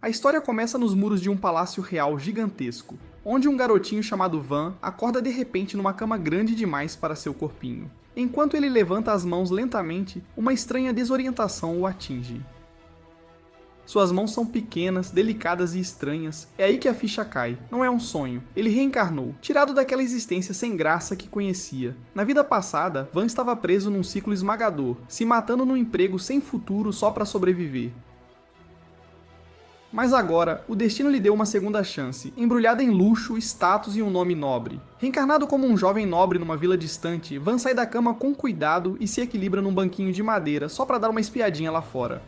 A história começa nos muros de um palácio real gigantesco, onde um garotinho chamado Van acorda de repente numa cama grande demais para seu corpinho. Enquanto ele levanta as mãos lentamente, uma estranha desorientação o atinge. Suas mãos são pequenas, delicadas e estranhas. É aí que a ficha cai. Não é um sonho. Ele reencarnou, tirado daquela existência sem graça que conhecia. Na vida passada, Van estava preso num ciclo esmagador, se matando num emprego sem futuro só para sobreviver. Mas agora, o destino lhe deu uma segunda chance, embrulhada em luxo, status e um nome nobre. Reencarnado como um jovem nobre numa vila distante, Van sai da cama com cuidado e se equilibra num banquinho de madeira só para dar uma espiadinha lá fora.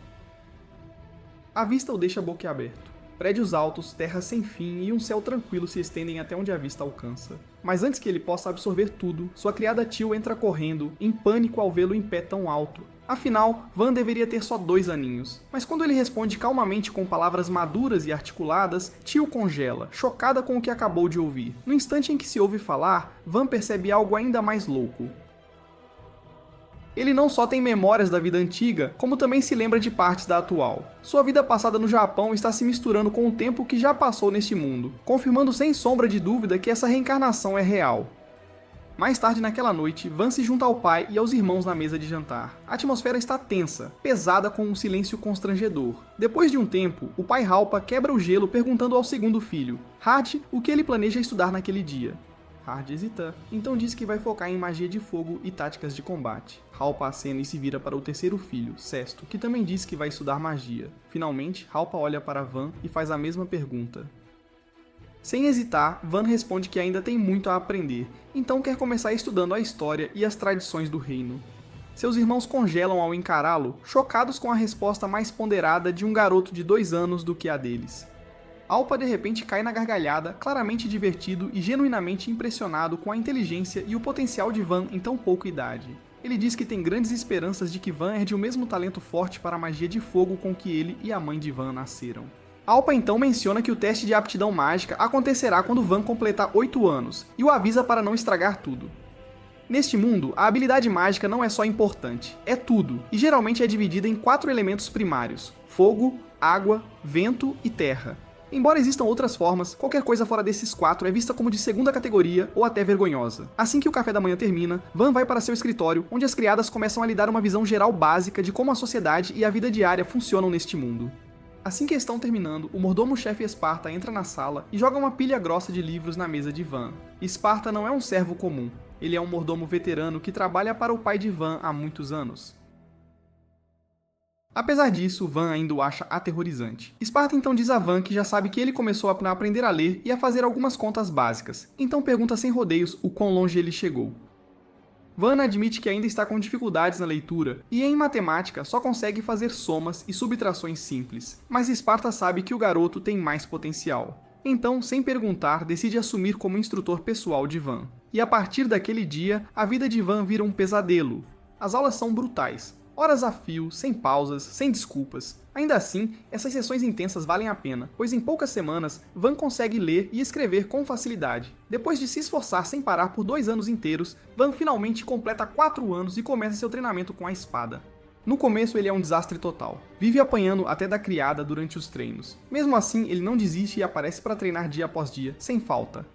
A vista o deixa boquiaberto. Prédios altos, terra sem fim e um céu tranquilo se estendem até onde a vista alcança. Mas antes que ele possa absorver tudo, sua criada Teal entra correndo, em pânico ao vê-lo em pé tão alto. Afinal, Van deveria ter só 2 aninhos. Mas quando ele responde calmamente com palavras maduras e articuladas, Teal congela, chocada com o que acabou de ouvir. No instante em que se ouve falar, Van percebe algo ainda mais louco. Ele não só tem memórias da vida antiga, como também se lembra de partes da atual. Sua vida passada no Japão está se misturando com o tempo que já passou neste mundo, confirmando sem sombra de dúvida que essa reencarnação é real. Mais tarde naquela noite, Van se junta ao pai e aos irmãos na mesa de jantar. A atmosfera está tensa, pesada com um silêncio constrangedor. Depois de um tempo, o pai Halpa quebra o gelo perguntando ao segundo filho, Hart, o que ele planeja estudar naquele dia. Hart hesita, então diz que vai focar em magia de fogo e táticas de combate. Halpa acena e se vira para o terceiro filho, Sesto, que também diz que vai estudar magia. Finalmente, Halpa olha para Van e faz a mesma pergunta. Sem hesitar, Van responde que ainda tem muito a aprender, então quer começar estudando a história e as tradições do reino. Seus irmãos congelam ao encará-lo, chocados com a resposta mais ponderada de um garoto de 2 anos do que a deles. Halpa de repente cai na gargalhada, claramente divertido e genuinamente impressionado com a inteligência e o potencial de Van em tão pouca idade. Ele diz que tem grandes esperanças de que Van herde o mesmo talento forte para a magia de fogo com que ele e a mãe de Van nasceram. Halpa então menciona que o teste de aptidão mágica acontecerá quando Van completar 8 anos, e o avisa para não estragar tudo. Neste mundo, a habilidade mágica não é só importante, é tudo, e geralmente é dividida em 4 elementos primários: fogo, água, vento e terra. Embora existam outras formas, qualquer coisa fora desses 4 é vista como de segunda categoria ou até vergonhosa. Assim que o café da manhã termina, Van vai para seu escritório, onde as criadas começam a lhe dar uma visão geral básica de como a sociedade e a vida diária funcionam neste mundo. Assim que estão terminando, o mordomo-chefe Esparta entra na sala e joga uma pilha grossa de livros na mesa de Van. Esparta não é um servo comum, ele é um mordomo veterano que trabalha para o pai de Van há muitos anos. Apesar disso, Van ainda o acha aterrorizante. Esparta então diz a Van que já sabe que ele começou a aprender a ler e a fazer algumas contas básicas, então pergunta sem rodeios o quão longe ele chegou. Van admite que ainda está com dificuldades na leitura e em matemática só consegue fazer somas e subtrações simples, mas Esparta sabe que o garoto tem mais potencial. Então, sem perguntar, decide assumir como instrutor pessoal de Van. E a partir daquele dia, a vida de Van vira um pesadelo. As aulas são brutais. Horas a fio, sem pausas, sem desculpas. Ainda assim, essas sessões intensas valem a pena, pois em poucas semanas, Van consegue ler e escrever com facilidade. Depois de se esforçar sem parar por 2 anos inteiros, Van finalmente completa 4 anos e começa seu treinamento com a espada. No começo ele é um desastre total. Vive apanhando até da criada durante os treinos. Mesmo assim, ele não desiste e aparece para treinar dia após dia, sem falta.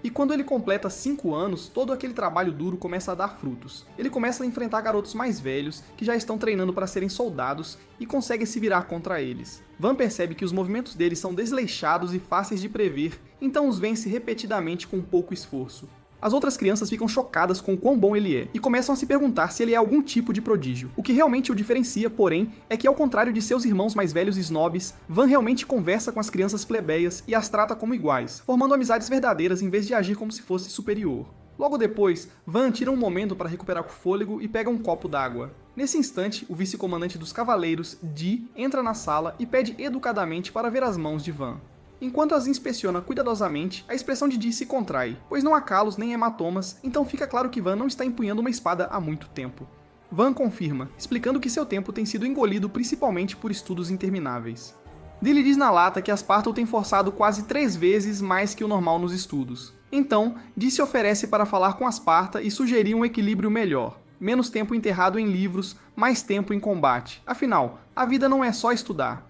E quando ele completa 5 anos, todo aquele trabalho duro começa a dar frutos. Ele começa a enfrentar garotos mais velhos, que já estão treinando para serem soldados, e consegue se virar contra eles. Van percebe que os movimentos deles são desleixados e fáceis de prever, então os vence repetidamente com pouco esforço. As outras crianças ficam chocadas com o quão bom ele é, e começam a se perguntar se ele é algum tipo de prodígio. O que realmente o diferencia, porém, é que ao contrário de seus irmãos mais velhos e snobs, Van realmente conversa com as crianças plebeias e as trata como iguais, formando amizades verdadeiras em vez de agir como se fosse superior. Logo depois, Van tira um momento para recuperar o fôlego e pega um copo d'água. Nesse instante, o vice-comandante dos cavaleiros, Dee, entra na sala e pede educadamente para ver as mãos de Van. Enquanto as inspeciona cuidadosamente, a expressão de Dee se contrai, pois não há calos nem hematomas, então fica claro que Van não está empunhando uma espada há muito tempo. Van confirma, explicando que seu tempo tem sido engolido principalmente por estudos intermináveis. Dee lhe diz na lata que Asparta o tem forçado quase 3 vezes mais que o normal nos estudos. Então, Dee se oferece para falar com Asparta e sugerir um equilíbrio melhor. menos tempo enterrado em livros, mais tempo em combate. Afinal, a vida não é só estudar.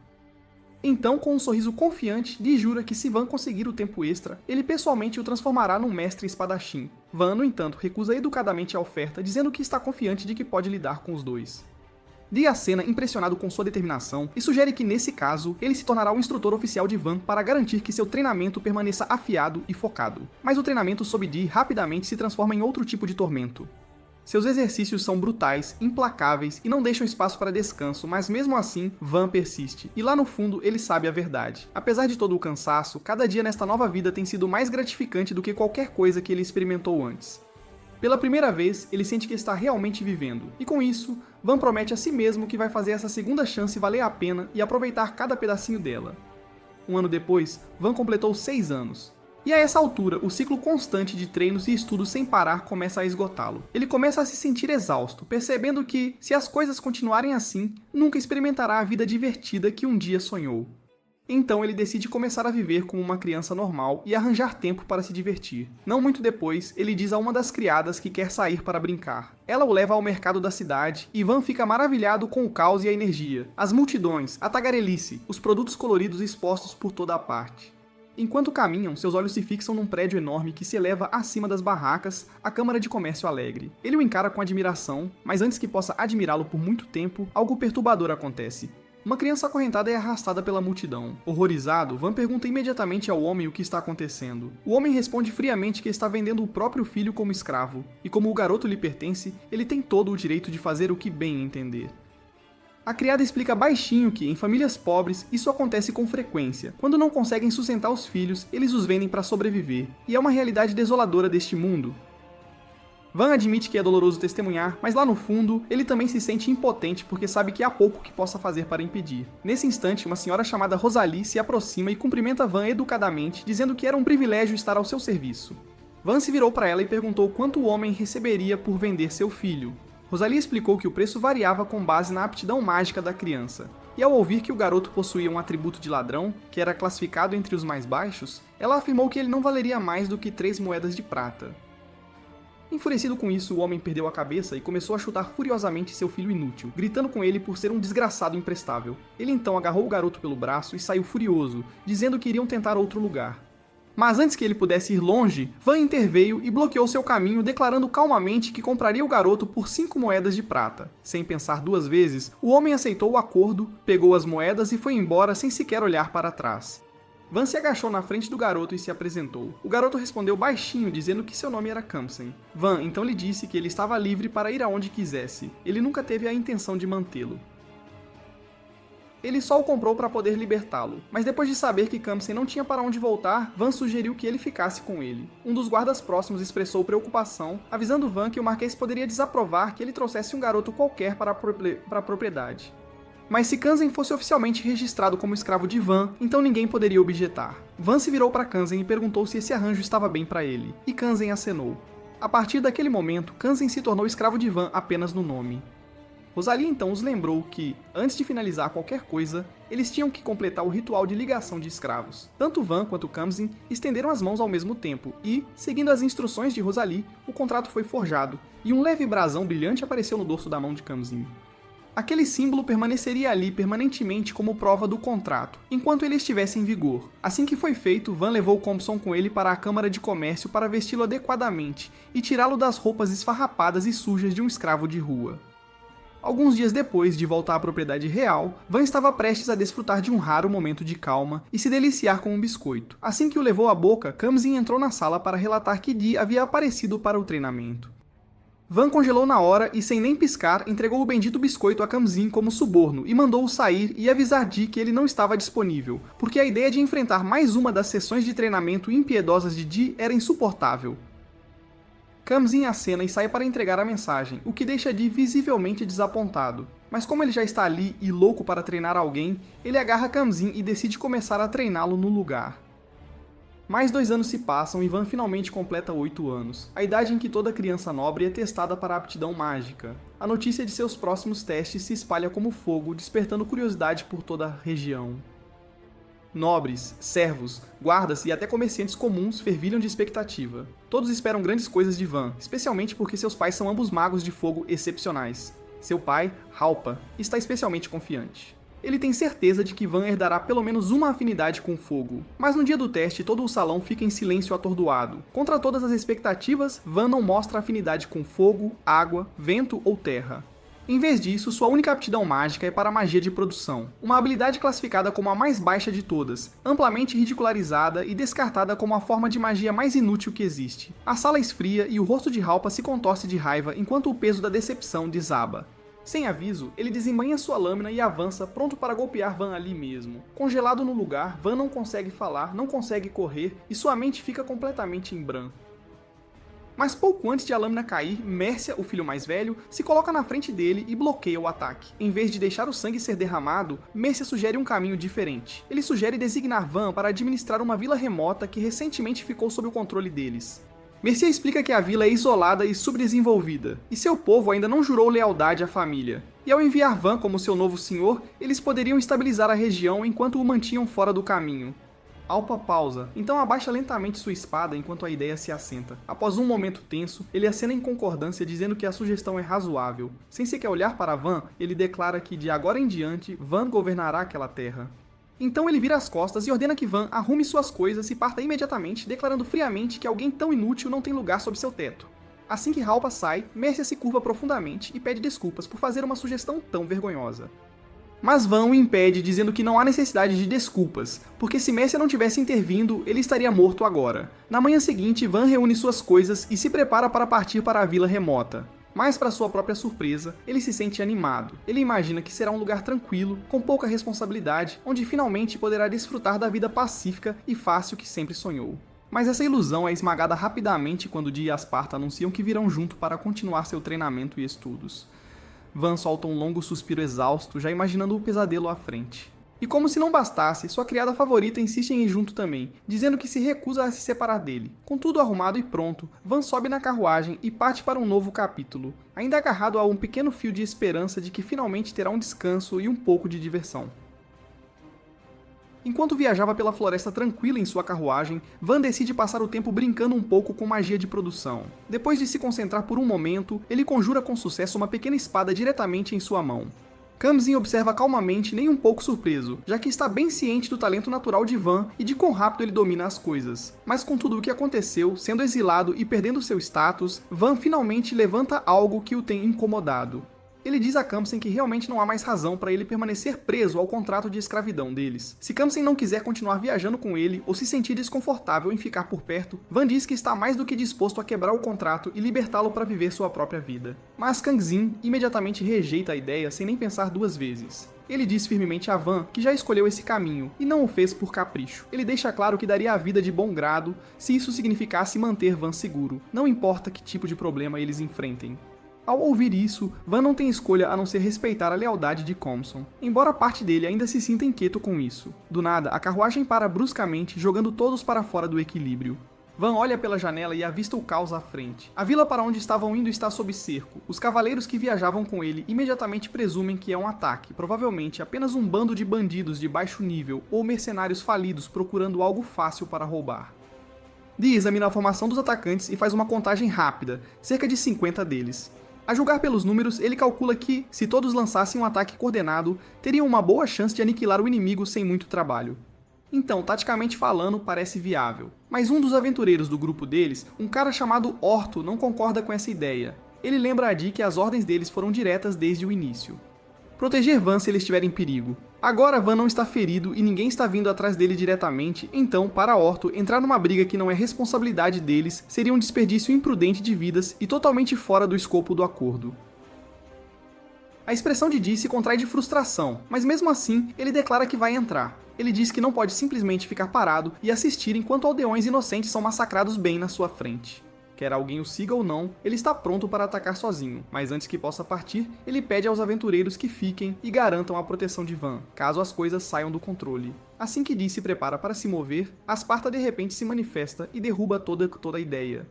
Então, com um sorriso confiante, Dee jura que se Van conseguir o tempo extra, ele pessoalmente o transformará num mestre espadachim. Van, no entanto, recusa educadamente a oferta, dizendo que está confiante de que pode lidar com os dois. Dee acena impressionado com sua determinação e sugere que, nesse caso, ele se tornará o instrutor oficial de Van para garantir que seu treinamento permaneça afiado e focado. Mas o treinamento sob Dee rapidamente se transforma em outro tipo de tormento. Seus exercícios são brutais, implacáveis e não deixam espaço para descanso, mas mesmo assim, Van persiste. E lá no fundo, ele sabe a verdade. Apesar de todo o cansaço, cada dia nesta nova vida tem sido mais gratificante do que qualquer coisa que ele experimentou antes. Pela primeira vez, ele sente que está realmente vivendo. E com isso, Van promete a si mesmo que vai fazer essa segunda chance valer a pena e aproveitar cada pedacinho dela. Um ano depois, Van completou 6 anos. E a essa altura, o ciclo constante de treinos e estudos sem parar começa a esgotá-lo. Ele começa a se sentir exausto, percebendo que, se as coisas continuarem assim, nunca experimentará a vida divertida que um dia sonhou. Então ele decide começar a viver como uma criança normal e arranjar tempo para se divertir. Não muito depois, ele diz a uma das criadas que quer sair para brincar. Ela o leva ao mercado da cidade e Van fica maravilhado com o caos e a energia, as multidões, a tagarelice, os produtos coloridos expostos por toda a parte. Enquanto caminham, seus olhos se fixam num prédio enorme que se eleva acima das barracas, a Câmara de Comércio Alegre. Ele o encara com admiração, mas antes que possa admirá-lo por muito tempo, algo perturbador acontece. Uma criança acorrentada é arrastada pela multidão. Horrorizado, Van pergunta imediatamente ao homem o que está acontecendo. O homem responde friamente que está vendendo o próprio filho como escravo, e como o garoto lhe pertence, ele tem todo o direito de fazer o que bem entender. A criada explica baixinho que, em famílias pobres, isso acontece com frequência. Quando não conseguem sustentar os filhos, eles os vendem para sobreviver. E é uma realidade desoladora deste mundo. Van admite que é doloroso testemunhar, mas lá no fundo, ele também se sente impotente porque sabe que há pouco que possa fazer para impedir. Nesse instante, uma senhora chamada Rosalie se aproxima e cumprimenta Van educadamente, dizendo que era um privilégio estar ao seu serviço. Van se virou para ela e perguntou quanto o homem receberia por vender seu filho. Rosalie explicou que o preço variava com base na aptidão mágica da criança, e ao ouvir que o garoto possuía um atributo de ladrão, que era classificado entre os mais baixos, ela afirmou que ele não valeria mais do que 3 moedas de prata. Enfurecido com isso, o homem perdeu a cabeça e começou a chutar furiosamente seu filho inútil, gritando com ele por ser um desgraçado imprestável. Ele então agarrou o garoto pelo braço e saiu furioso, dizendo que iriam tentar outro lugar. Mas antes que ele pudesse ir longe, Van interveio e bloqueou seu caminho, declarando calmamente que compraria o garoto por 5 moedas de prata. Sem pensar 2 vezes, o homem aceitou o acordo, pegou as moedas e foi embora sem sequer olhar para trás. Van se agachou na frente do garoto e se apresentou. O garoto respondeu baixinho, dizendo que seu nome era Kamsen. Van então lhe disse que ele estava livre para ir aonde quisesse. Ele nunca teve a intenção de mantê-lo. Ele só o comprou para poder libertá-lo, mas depois de saber que Kamsen não tinha para onde voltar, Van sugeriu que ele ficasse com ele. Um dos guardas próximos expressou preocupação, avisando Van que o Marquês poderia desaprovar que ele trouxesse um garoto qualquer para a propriedade. Mas se Kamsen fosse oficialmente registrado como escravo de Van, então ninguém poderia objetar. Van se virou para Kamsen e perguntou se esse arranjo estava bem para ele, e Kamsen acenou. A partir daquele momento, Kamsen se tornou escravo de Van apenas no nome. Rosalie então os lembrou que, antes de finalizar qualquer coisa, eles tinham que completar o ritual de ligação de escravos. Tanto Van quanto Kamsen estenderam as mãos ao mesmo tempo e, seguindo as instruções de Rosalie, o contrato foi forjado, e um leve brasão brilhante apareceu no dorso da mão de Kamsen. Aquele símbolo permaneceria ali permanentemente como prova do contrato, enquanto ele estivesse em vigor. Assim que foi feito, Van levou Compson com ele para a Câmara de Comércio para vesti-lo adequadamente e tirá-lo das roupas esfarrapadas e sujas de um escravo de rua. Alguns dias depois de voltar à propriedade real, Van estava prestes a desfrutar de um raro momento de calma e se deliciar com um biscoito. Assim que o levou à boca, Kamsen entrou na sala para relatar que Dee havia aparecido para o treinamento. Van congelou na hora e, sem nem piscar, entregou o bendito biscoito a Kamsen como suborno e mandou-o sair e avisar Dee que ele não estava disponível, porque a ideia de enfrentar mais uma das sessões de treinamento impiedosas de Dee era insuportável. Kamsen acena e sai para entregar a mensagem, o que deixa Dee visivelmente desapontado. Mas como ele já está ali e louco para treinar alguém, ele agarra Kamsen e decide começar a treiná-lo no lugar. Mais 2 anos se passam e Van finalmente completa 8 anos, a idade em que toda criança nobre é testada para a aptidão mágica. A notícia de seus próximos testes se espalha como fogo, despertando curiosidade por toda a região. Nobres, servos, guardas e até comerciantes comuns fervilham de expectativa. Todos esperam grandes coisas de Van, especialmente porque seus pais são ambos magos de fogo excepcionais. Seu pai, Halpa, está especialmente confiante. Ele tem certeza de que Van herdará pelo menos uma afinidade com o fogo, mas no dia do teste todo o salão fica em silêncio atordoado. Contra todas as expectativas, Van não mostra afinidade com fogo, água, vento ou terra. Em vez disso, sua única aptidão mágica é para a magia de produção, uma habilidade classificada como a mais baixa de todas, amplamente ridicularizada e descartada como a forma de magia mais inútil que existe. A sala esfria e o rosto de Halpa se contorce de raiva enquanto o peso da decepção desaba. Sem aviso, ele desembanha sua lâmina e avança, pronto para golpear Van ali mesmo. Congelado no lugar, Van não consegue falar, não consegue correr e sua mente fica completamente em branco. Mas pouco antes de a lâmina cair, Mércia, o filho mais velho, se coloca na frente dele e bloqueia o ataque. Em vez de deixar o sangue ser derramado, Mércia sugere um caminho diferente. Ele sugere designar Van para administrar uma vila remota que recentemente ficou sob o controle deles. Mércia explica que a vila é isolada e subdesenvolvida, e seu povo ainda não jurou lealdade à família. E ao enviar Van como seu novo senhor, eles poderiam estabilizar a região enquanto o mantinham fora do caminho. Halpa pausa, então abaixa lentamente sua espada enquanto a ideia se assenta. Após um momento tenso, ele acena em concordância dizendo que a sugestão é razoável. Sem sequer olhar para Van, ele declara que de agora em diante, Van governará aquela terra. Então ele vira as costas e ordena que Van arrume suas coisas e parta imediatamente, declarando friamente que alguém tão inútil não tem lugar sob seu teto. Assim que Halpa sai, Mércia se curva profundamente e pede desculpas por fazer uma sugestão tão vergonhosa. Mas Van o impede, dizendo que não há necessidade de desculpas, porque se Mércia não tivesse intervindo, ele estaria morto agora. Na manhã seguinte, Van reúne suas coisas e se prepara para partir para a vila remota. Mas, para sua própria surpresa, ele se sente animado. Ele imagina que será um lugar tranquilo, com pouca responsabilidade, onde finalmente poderá desfrutar da vida pacífica e fácil que sempre sonhou. Mas essa ilusão é esmagada rapidamente quando Dee e Asparta anunciam que virão junto para continuar seu treinamento e estudos. Van solta um longo suspiro exausto, já imaginando o pesadelo à frente. E como se não bastasse, sua criada favorita insiste em ir junto também, dizendo que se recusa a se separar dele. Com tudo arrumado e pronto, Van sobe na carruagem e parte para um novo capítulo, ainda agarrado a um pequeno fio de esperança de que finalmente terá um descanso e um pouco de diversão. Enquanto viajava pela floresta tranquila em sua carruagem, Van decide passar o tempo brincando um pouco com magia de produção. Depois de se concentrar por um momento, ele conjura com sucesso uma pequena espada diretamente em sua mão. Kamsin observa calmamente, nem um pouco surpreso, já que está bem ciente do talento natural de Van e de quão rápido ele domina as coisas. Mas com tudo o que aconteceu, sendo exilado e perdendo seu status, Van finalmente levanta algo que o tem incomodado. Ele diz a Kamsin que realmente não há mais razão para ele permanecer preso ao contrato de escravidão deles. Se Kamsin não quiser continuar viajando com ele ou se sentir desconfortável em ficar por perto, Van diz que está mais do que disposto a quebrar o contrato e libertá-lo para viver sua própria vida. Mas Kamsin imediatamente rejeita a ideia sem nem pensar duas vezes. Ele diz firmemente a Van que já escolheu esse caminho e não o fez por capricho. Ele deixa claro que daria a vida de bom grado se isso significasse manter Van seguro, não importa que tipo de problema eles enfrentem. Ao ouvir isso, Van não tem escolha a não ser respeitar a lealdade de Comson, embora parte dele ainda se sinta inquieto com isso. Do nada, a carruagem para bruscamente, jogando todos para fora do equilíbrio. Van olha pela janela e avista o caos à frente. A vila para onde estavam indo está sob cerco. Os cavaleiros que viajavam com ele imediatamente presumem que é um ataque, provavelmente apenas um bando de bandidos de baixo nível ou mercenários falidos procurando algo fácil para roubar. Dee examina a formação dos atacantes e faz uma contagem rápida, cerca de 50 deles. A julgar pelos números, ele calcula que, se todos lançassem um ataque coordenado, teriam uma boa chance de aniquilar o inimigo sem muito trabalho. Então, taticamente falando, parece viável. Mas um dos aventureiros do grupo deles, um cara chamado Orto, não concorda com essa ideia. Ele lembra a Dee que as ordens deles foram diretas desde o início. Proteger Van se ele estiver em perigo. Agora Van não está ferido e ninguém está vindo atrás dele diretamente, então, para Orto, entrar numa briga que não é responsabilidade deles seria um desperdício imprudente de vidas e totalmente fora do escopo do acordo. A expressão de Dee se contrai de frustração, mas mesmo assim, ele declara que vai entrar. Ele diz que não pode simplesmente ficar parado e assistir enquanto aldeões inocentes são massacrados bem na sua frente. Quer alguém o siga ou não, ele está pronto para atacar sozinho, mas antes que possa partir, ele pede aos aventureiros que fiquem e garantam a proteção de Van, caso as coisas saiam do controle. Assim que Dee se prepara para se mover, Asparta de repente se manifesta e derruba toda a ideia.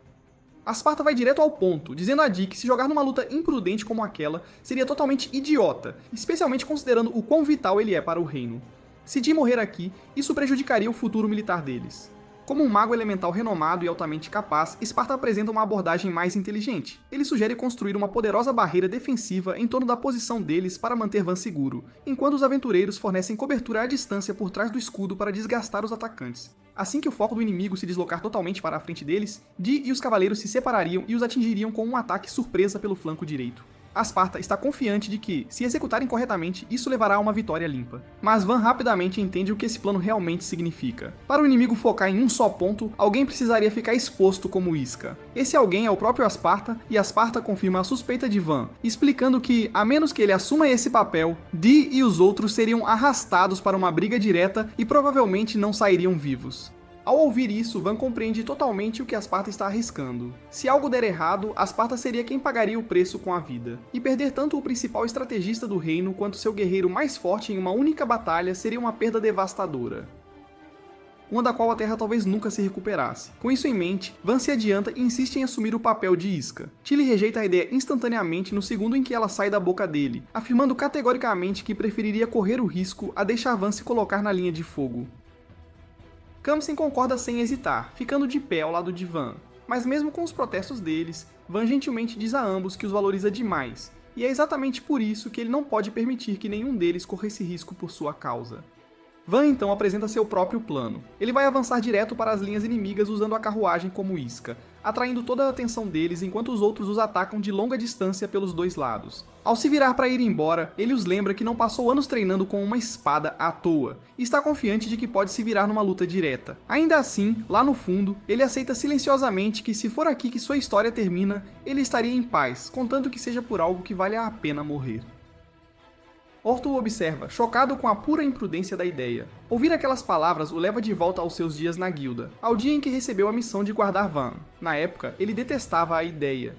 Asparta vai direto ao ponto, dizendo a Dee que se jogar numa luta imprudente como aquela seria totalmente idiota, especialmente considerando o quão vital ele é para o reino. Se Di morrer aqui, isso prejudicaria o futuro militar deles. Como um mago elemental renomado e altamente capaz, Esparta apresenta uma abordagem mais inteligente. Ele sugere construir uma poderosa barreira defensiva em torno da posição deles para manter Van seguro, enquanto os aventureiros fornecem cobertura à distância por trás do escudo para desgastar os atacantes. Assim que o foco do inimigo se deslocar totalmente para a frente deles, Di e os cavaleiros se separariam e os atingiriam com um ataque surpresa pelo flanco direito. Esparta está confiante de que, se executarem corretamente, isso levará a uma vitória limpa. Mas Van rapidamente entende o que esse plano realmente significa. Para o inimigo focar em um só ponto, alguém precisaria ficar exposto como isca. Esse alguém é o próprio Esparta, e Esparta confirma a suspeita de Van, explicando que, a menos que ele assuma esse papel, Di e os outros seriam arrastados para uma briga direta e provavelmente não sairiam vivos. Ao ouvir isso, Van compreende totalmente o que Esparta está arriscando. Se algo der errado, Esparta seria quem pagaria o preço com a vida. E perder tanto o principal estrategista do reino quanto seu guerreiro mais forte em uma única batalha seria uma perda devastadora, uma da qual a Terra talvez nunca se recuperasse. Com isso em mente, Van se adianta e insiste em assumir o papel de isca. Tilly rejeita a ideia instantaneamente no segundo em que ela sai da boca dele, afirmando categoricamente que preferiria correr o risco a deixar Van se colocar na linha de fogo. Khamsin concorda sem hesitar, ficando de pé ao lado de Van. Mas mesmo com os protestos deles, Van gentilmente diz a ambos que os valoriza demais, e é exatamente por isso que ele não pode permitir que nenhum deles corra esse risco por sua causa. Van então apresenta seu próprio plano. Ele vai avançar direto para as linhas inimigas usando a carruagem como isca, atraindo toda a atenção deles enquanto os outros os atacam de longa distância pelos dois lados. Ao se virar para ir embora, ele os lembra que não passou anos treinando com uma espada à toa, e está confiante de que pode se virar numa luta direta. Ainda assim, lá no fundo, ele aceita silenciosamente que se for aqui que sua história termina, ele estaria em paz, contanto que seja por algo que valha a pena morrer. Orto o observa, chocado com a pura imprudência da ideia. Ouvir aquelas palavras o leva de volta aos seus dias na guilda, ao dia em que recebeu a missão de guardar Van. Na época, ele detestava a ideia.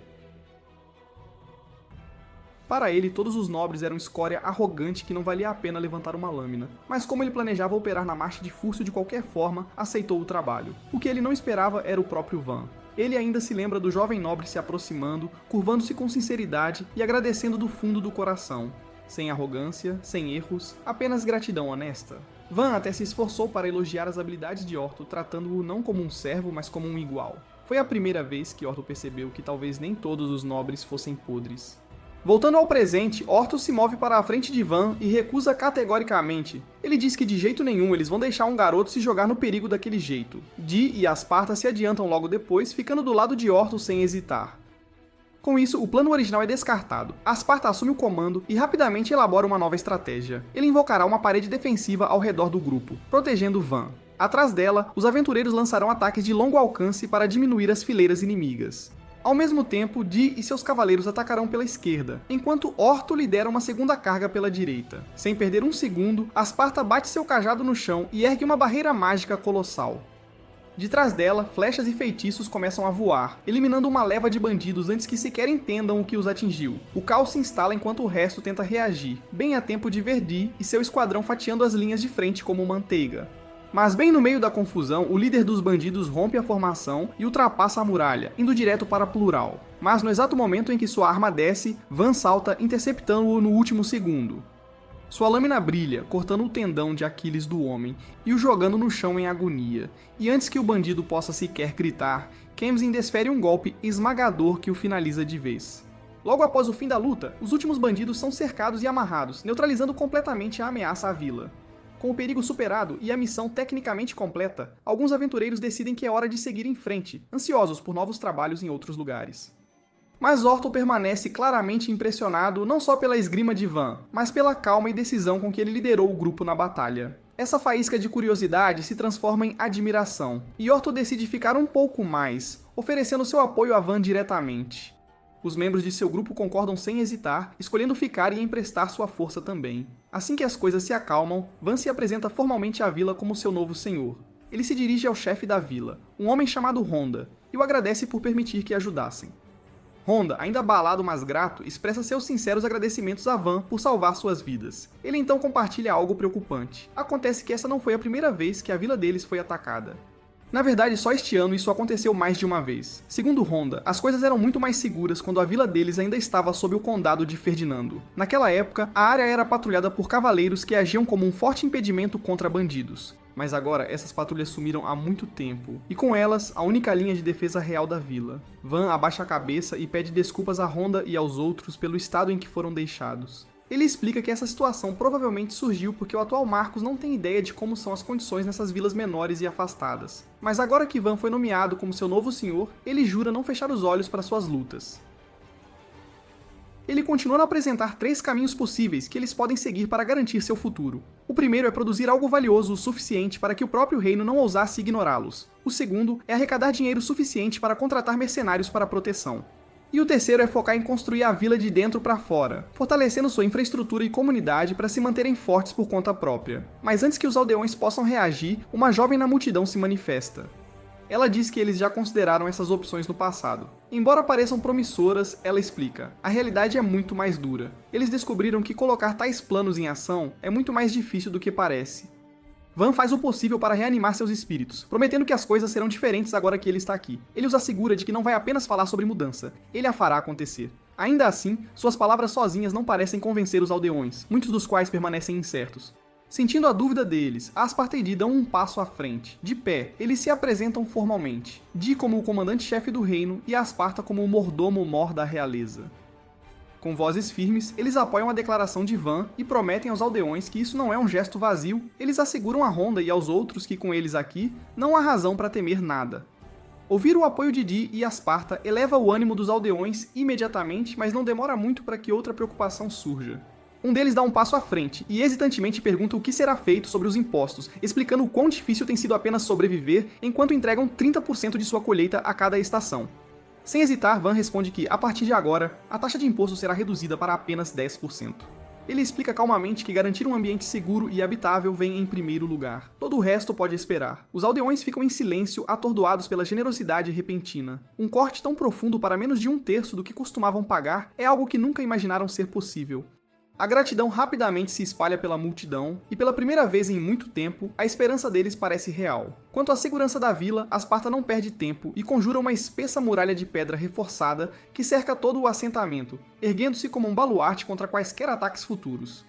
Para ele, todos os nobres eram escória arrogante que não valia a pena levantar uma lâmina. Mas como ele planejava operar na marcha de Fúrcio de qualquer forma, aceitou o trabalho. O que ele não esperava era o próprio Van. Ele ainda se lembra do jovem nobre se aproximando, curvando-se com sinceridade e agradecendo do fundo do coração. Sem arrogância, sem erros, apenas gratidão honesta. Van até se esforçou para elogiar as habilidades de Orto, tratando-o não como um servo, mas como um igual. Foi a primeira vez que Orto percebeu que talvez nem todos os nobres fossem podres. Voltando ao presente, Orto se move para a frente de Van e recusa categoricamente. Ele diz que de jeito nenhum eles vão deixar um garoto se jogar no perigo daquele jeito. Di e Esparta se adiantam logo depois, ficando do lado de Orto sem hesitar. Com isso, o plano original é descartado. Esparta assume o comando e rapidamente elabora uma nova estratégia. Ele invocará uma parede defensiva ao redor do grupo, protegendo Van. Atrás dela, os aventureiros lançarão ataques de longo alcance para diminuir as fileiras inimigas. Ao mesmo tempo, Di e seus cavaleiros atacarão pela esquerda, enquanto Orto lidera uma segunda carga pela direita. Sem perder um segundo, Esparta bate seu cajado no chão e ergue uma barreira mágica colossal. De trás dela, flechas e feitiços começam a voar, eliminando uma leva de bandidos antes que sequer entendam o que os atingiu. O caos se instala enquanto o resto tenta reagir, bem a tempo de ver Di e seu esquadrão fatiando as linhas de frente como manteiga. Mas bem no meio da confusão, o líder dos bandidos rompe a formação e ultrapassa a muralha, indo direto para Plural. Mas no exato momento em que sua arma desce, Van salta, interceptando-o no último segundo. Sua lâmina brilha, cortando o tendão de Aquiles do homem e o jogando no chão em agonia. E antes que o bandido possa sequer gritar, Khamsin desfere um golpe esmagador que o finaliza de vez. Logo após o fim da luta, os últimos bandidos são cercados e amarrados, neutralizando completamente a ameaça à vila. Com o perigo superado e a missão tecnicamente completa, alguns aventureiros decidem que é hora de seguir em frente, ansiosos por novos trabalhos em outros lugares. Mas Orto permanece claramente impressionado não só pela esgrima de Van, mas pela calma e decisão com que ele liderou o grupo na batalha. Essa faísca de curiosidade se transforma em admiração, e Orto decide ficar um pouco mais, oferecendo seu apoio a Van diretamente. Os membros de seu grupo concordam sem hesitar, escolhendo ficar e emprestar sua força também. Assim que as coisas se acalmam, Van se apresenta formalmente à vila como seu novo senhor. Ele se dirige ao chefe da vila, um homem chamado Honda, e o agradece por permitir que ajudassem. Honda, ainda abalado mas grato, expressa seus sinceros agradecimentos a Van por salvar suas vidas. Ele então compartilha algo preocupante. Acontece que essa não foi a primeira vez que a vila deles foi atacada. Na verdade, só este ano isso aconteceu mais de uma vez. Segundo Honda, as coisas eram muito mais seguras quando a vila deles ainda estava sob o condado de Ferdinando. Naquela época, a área era patrulhada por cavaleiros que agiam como um forte impedimento contra bandidos. Mas agora, essas patrulhas sumiram há muito tempo, e com elas, a única linha de defesa real da vila. Van abaixa a cabeça e pede desculpas a Honda e aos outros pelo estado em que foram deixados. Ele explica que essa situação provavelmente surgiu porque o atual Marcos não tem ideia de como são as condições nessas vilas menores e afastadas. Mas agora que Van foi nomeado como seu novo senhor, ele jura não fechar os olhos para suas lutas. Ele continua a apresentar 3 caminhos possíveis que eles podem seguir para garantir seu futuro. O primeiro é produzir algo valioso o suficiente para que o próprio reino não ousasse ignorá-los. O segundo é arrecadar dinheiro suficiente para contratar mercenários para a proteção. E o terceiro é focar em construir a vila de dentro para fora, fortalecendo sua infraestrutura e comunidade para se manterem fortes por conta própria. Mas antes que os aldeões possam reagir, uma jovem na multidão se manifesta. Ela diz que eles já consideraram essas opções no passado. Embora pareçam promissoras, ela explica, a realidade é muito mais dura. Eles descobriram que colocar tais planos em ação é muito mais difícil do que parece. Van faz o possível para reanimar seus espíritos, prometendo que as coisas serão diferentes agora que ele está aqui. Ele os assegura de que não vai apenas falar sobre mudança, ele a fará acontecer. Ainda assim, suas palavras sozinhas não parecem convencer os aldeões, muitos dos quais permanecem incertos. Sentindo a dúvida deles, Asparta e Di dão um passo à frente. De pé, eles se apresentam formalmente. Di como o comandante-chefe do reino e Asparta como o mordomo-mor da realeza. Com vozes firmes, eles apoiam a declaração de Van e prometem aos aldeões que isso não é um gesto vazio. Eles asseguram a Honda e aos outros que com eles aqui não há razão para temer nada. Ouvir o apoio de Di e Asparta eleva o ânimo dos aldeões imediatamente, mas não demora muito para que outra preocupação surja. Um deles dá um passo à frente e hesitantemente pergunta o que será feito sobre os impostos, explicando o quão difícil tem sido apenas sobreviver enquanto entregam 30% de sua colheita a cada estação. Sem hesitar, Van responde que, a partir de agora, a taxa de imposto será reduzida para apenas 10%. Ele explica calmamente que garantir um ambiente seguro e habitável vem em primeiro lugar. Todo o resto pode esperar. Os aldeões ficam em silêncio, atordoados pela generosidade repentina. Um corte tão profundo para menos de 1/3 do que costumavam pagar é algo que nunca imaginaram ser possível. A gratidão rapidamente se espalha pela multidão, e pela primeira vez em muito tempo, a esperança deles parece real. Quanto à segurança da vila, Asparta não perde tempo e conjura uma espessa muralha de pedra reforçada que cerca todo o assentamento, erguendo-se como um baluarte contra quaisquer ataques futuros.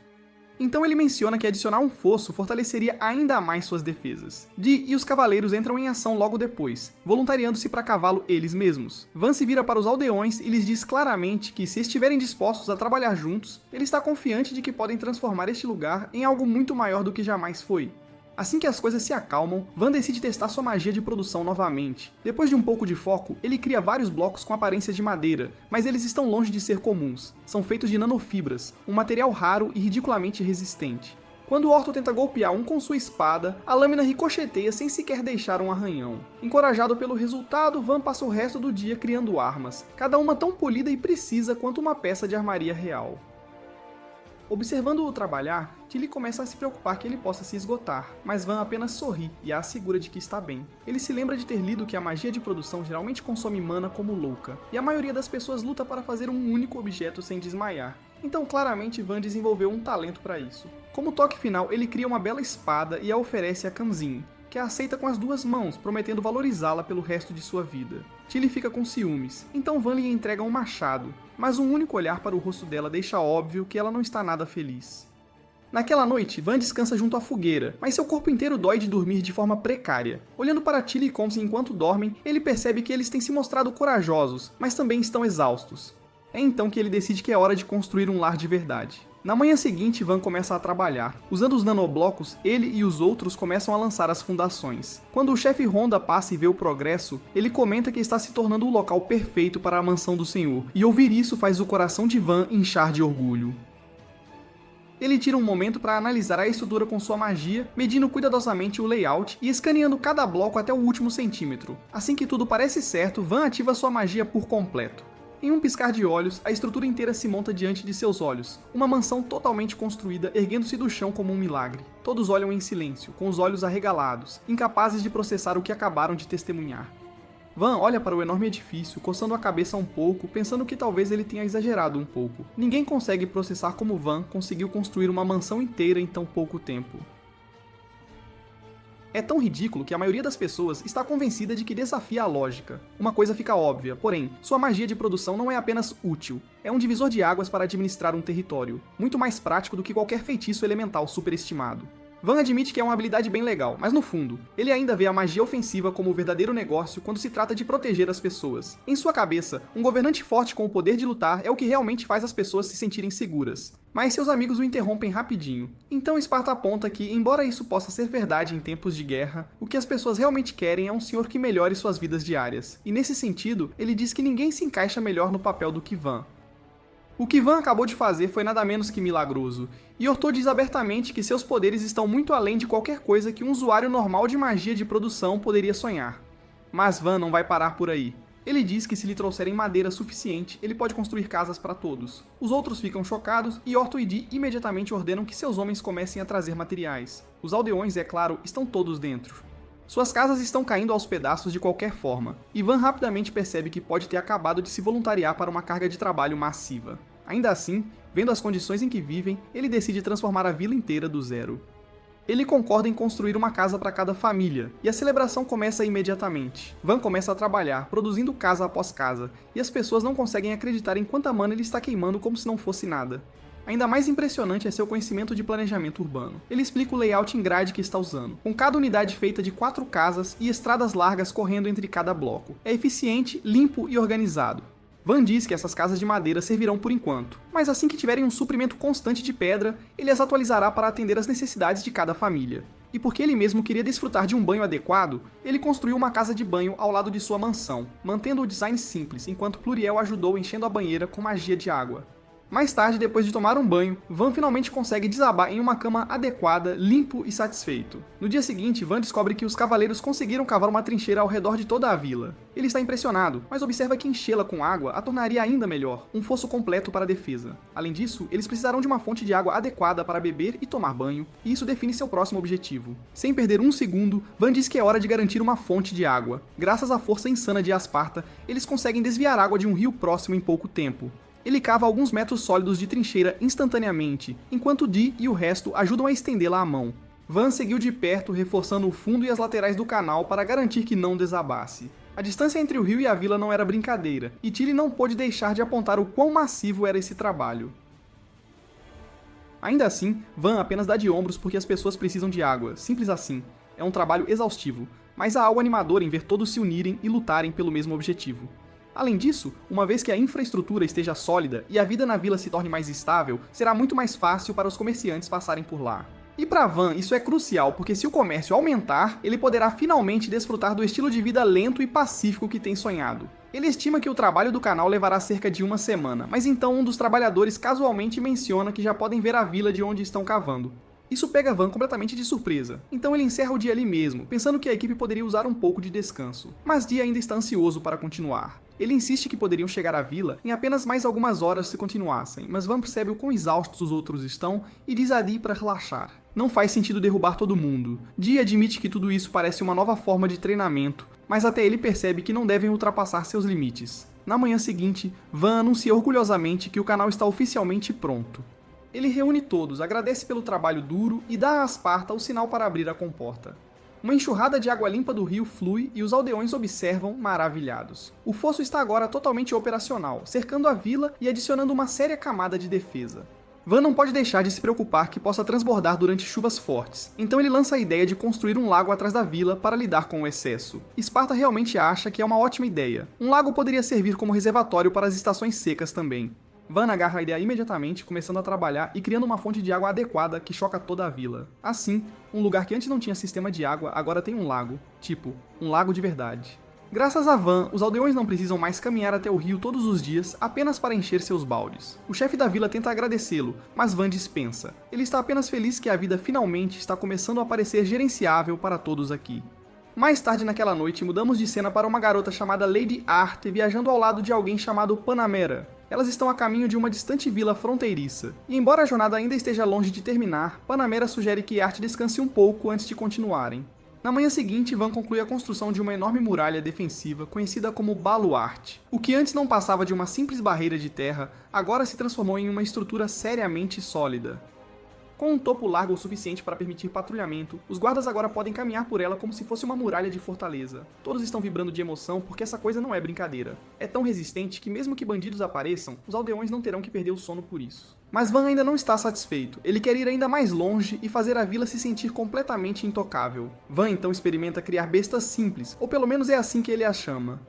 Então ele menciona que adicionar um fosso fortaleceria ainda mais suas defesas. Di e os cavaleiros entram em ação logo depois, voluntariando-se para cavalo eles mesmos. Van se vira para os aldeões e lhes diz claramente que, se estiverem dispostos a trabalhar juntos, ele está confiante de que podem transformar este lugar em algo muito maior do que jamais foi. Assim que as coisas se acalmam, Van decide testar sua magia de produção novamente. Depois de um pouco de foco, ele cria vários blocos com aparência de madeira, mas eles estão longe de ser comuns. São feitos de nanofibras, um material raro e ridiculamente resistente. Quando o Orto tenta golpear um com sua espada, a lâmina ricocheteia sem sequer deixar um arranhão. Encorajado pelo resultado, Van passa o resto do dia criando armas, cada uma tão polida e precisa quanto uma peça de armaria real. Observando-o trabalhar, Tilly começa a se preocupar que ele possa se esgotar, mas Van apenas sorri e a assegura de que está bem. Ele se lembra de ter lido que a magia de produção geralmente consome mana como louca, e a maioria das pessoas luta para fazer um único objeto sem desmaiar. Então claramente Van desenvolveu um talento para isso. Como toque final, ele cria uma bela espada e a oferece a Kamzin, que a aceita com as 2 mãos, prometendo valorizá-la pelo resto de sua vida. Tilly fica com ciúmes, então Van lhe entrega um machado, mas um único olhar para o rosto dela deixa óbvio que ela não está nada feliz. Naquela noite, Van descansa junto à fogueira, mas seu corpo inteiro dói de dormir de forma precária. Olhando para Tilly e Comse enquanto dormem, ele percebe que eles têm se mostrado corajosos, mas também estão exaustos. É então que ele decide que é hora de construir um lar de verdade. Na manhã seguinte, Van começa a trabalhar. Usando os nanoblocos, ele e os outros começam a lançar as fundações. Quando o chefe Honda passa e vê o progresso, ele comenta que está se tornando o local perfeito para a mansão do senhor, e ouvir isso faz o coração de Van inchar de orgulho. Ele tira um momento para analisar a estrutura com sua magia, medindo cuidadosamente o layout e escaneando cada bloco até o último centímetro. Assim que tudo parece certo, Van ativa sua magia por completo. Em um piscar de olhos, a estrutura inteira se monta diante de seus olhos, uma mansão totalmente construída, erguendo-se do chão como um milagre. Todos olham em silêncio, com os olhos arregalados, incapazes de processar o que acabaram de testemunhar. Van olha para o enorme edifício, coçando a cabeça um pouco, pensando que talvez ele tenha exagerado um pouco. Ninguém consegue processar como Van conseguiu construir uma mansão inteira em tão pouco tempo. É tão ridículo que a maioria das pessoas está convencida de que desafia a lógica. Uma coisa fica óbvia, porém, sua magia de produção não é apenas útil, é um divisor de águas para administrar um território, muito mais prático do que qualquer feitiço elemental superestimado. Van admite que é uma habilidade bem legal, mas no fundo, ele ainda vê a magia ofensiva como o verdadeiro negócio quando se trata de proteger as pessoas. Em sua cabeça, um governante forte com o poder de lutar é o que realmente faz as pessoas se sentirem seguras. Mas seus amigos o interrompem rapidinho. Então Esparta aponta que, embora isso possa ser verdade em tempos de guerra, o que as pessoas realmente querem é um senhor que melhore suas vidas diárias. E nesse sentido, ele diz que ninguém se encaixa melhor no papel do que Van. O que Van acabou de fazer foi nada menos que milagroso, e Orto diz abertamente que seus poderes estão muito além de qualquer coisa que um usuário normal de magia de produção poderia sonhar. Mas Van não vai parar por aí. Ele diz que se lhe trouxerem madeira suficiente, ele pode construir casas para todos. Os outros ficam chocados e Orto e Dee imediatamente ordenam que seus homens comecem a trazer materiais. Os aldeões, é claro, estão todos dentro. Suas casas estão caindo aos pedaços de qualquer forma, e Van rapidamente percebe que pode ter acabado de se voluntariar para uma carga de trabalho massiva. Ainda assim, vendo as condições em que vivem, ele decide transformar a vila inteira do zero. Ele concorda em construir uma casa para cada família, e a celebração começa imediatamente. Van começa a trabalhar, produzindo casa após casa, e as pessoas não conseguem acreditar em quanta mana ele está queimando como se não fosse nada. Ainda mais impressionante é seu conhecimento de planejamento urbano. Ele explica o layout em grade que está usando, com cada unidade feita de 4 casas e estradas largas correndo entre cada bloco. É eficiente, limpo e organizado. Van diz que essas casas de madeira servirão por enquanto, mas assim que tiverem um suprimento constante de pedra, ele as atualizará para atender às necessidades de cada família. E porque ele mesmo queria desfrutar de um banho adequado, ele construiu uma casa de banho ao lado de sua mansão, mantendo o design simples, enquanto Pluriel ajudou enchendo a banheira com magia de água. Mais tarde, depois de tomar um banho, Van finalmente consegue desabar em uma cama adequada, limpo e satisfeito. No dia seguinte, Van descobre que os cavaleiros conseguiram cavar uma trincheira ao redor de toda a vila. Ele está impressionado, mas observa que enchê-la com água a tornaria ainda melhor, um fosso completo para a defesa. Além disso, eles precisarão de uma fonte de água adequada para beber e tomar banho, e isso define seu próximo objetivo. Sem perder um segundo, Van diz que é hora de garantir uma fonte de água. Graças à força insana de Esparta, eles conseguem desviar água de um rio próximo em pouco tempo. Ele cava alguns metros sólidos de trincheira instantaneamente, enquanto Dee e o resto ajudam a estendê-la à mão. Van seguiu de perto, reforçando o fundo e as laterais do canal para garantir que não desabasse. A distância entre o rio e a vila não era brincadeira, e Tilly não pôde deixar de apontar o quão massivo era esse trabalho. Ainda assim, Van apenas dá de ombros porque as pessoas precisam de água, simples assim. É um trabalho exaustivo, mas há algo animador em ver todos se unirem e lutarem pelo mesmo objetivo. Além disso, uma vez que a infraestrutura esteja sólida e a vida na vila se torne mais estável, será muito mais fácil para os comerciantes passarem por lá. E para Van, isso é crucial, porque se o comércio aumentar, ele poderá finalmente desfrutar do estilo de vida lento e pacífico que tem sonhado. Ele estima que o trabalho do canal levará cerca de uma semana, mas então um dos trabalhadores casualmente menciona que já podem ver a vila de onde estão cavando. Isso pega Van completamente de surpresa, então ele encerra o dia ali mesmo, pensando que a equipe poderia usar um pouco de descanso. Mas Dee ainda está ansioso para continuar. Ele insiste que poderiam chegar à vila em apenas mais algumas horas se continuassem, mas Van percebe o quão exaustos os outros estão e diz a Dee para relaxar. Não faz sentido derrubar todo mundo. Dee admite que tudo isso parece uma nova forma de treinamento, mas até ele percebe que não devem ultrapassar seus limites. Na manhã seguinte, Van anuncia orgulhosamente que o canal está oficialmente pronto. Ele reúne todos, agradece pelo trabalho duro e dá a Esparta o sinal para abrir a comporta. Uma enxurrada de água limpa do rio flui e os aldeões observam, maravilhados. O fosso está agora totalmente operacional, cercando a vila e adicionando uma séria camada de defesa. Van não pode deixar de se preocupar que possa transbordar durante chuvas fortes, então ele lança a ideia de construir um lago atrás da vila para lidar com o excesso. Esparta realmente acha que é uma ótima ideia. Um lago poderia servir como reservatório para as estações secas também. Van agarra a ideia imediatamente, começando a trabalhar e criando uma fonte de água adequada que choca toda a vila. Assim, um lugar que antes não tinha sistema de água, agora tem um lago. Tipo, um lago de verdade. Graças a Van, os aldeões não precisam mais caminhar até o rio todos os dias apenas para encher seus baldes. O chefe da vila tenta agradecê-lo, mas Van dispensa. Ele está apenas feliz que a vida finalmente está começando a parecer gerenciável para todos aqui. Mais tarde naquela noite, mudamos de cena para uma garota chamada Lady Art viajando ao lado de alguém chamado Panamera. Elas estão a caminho de uma distante vila fronteiriça. E embora a jornada ainda esteja longe de terminar, Panamera sugere que Art descanse um pouco antes de continuarem. Na manhã seguinte, Van conclui a construção de uma enorme muralha defensiva conhecida como baluarte. O que antes não passava de uma simples barreira de terra, agora se transformou em uma estrutura seriamente sólida. Com um topo largo o suficiente para permitir patrulhamento, os guardas agora podem caminhar por ela como se fosse uma muralha de fortaleza. Todos estão vibrando de emoção porque essa coisa não é brincadeira. É tão resistente que mesmo que bandidos apareçam, os aldeões não terão que perder o sono por isso. Mas Van ainda não está satisfeito. Ele quer ir ainda mais longe e fazer a vila se sentir completamente intocável. Van então experimenta criar bestas simples, ou pelo menos é assim que ele as chama.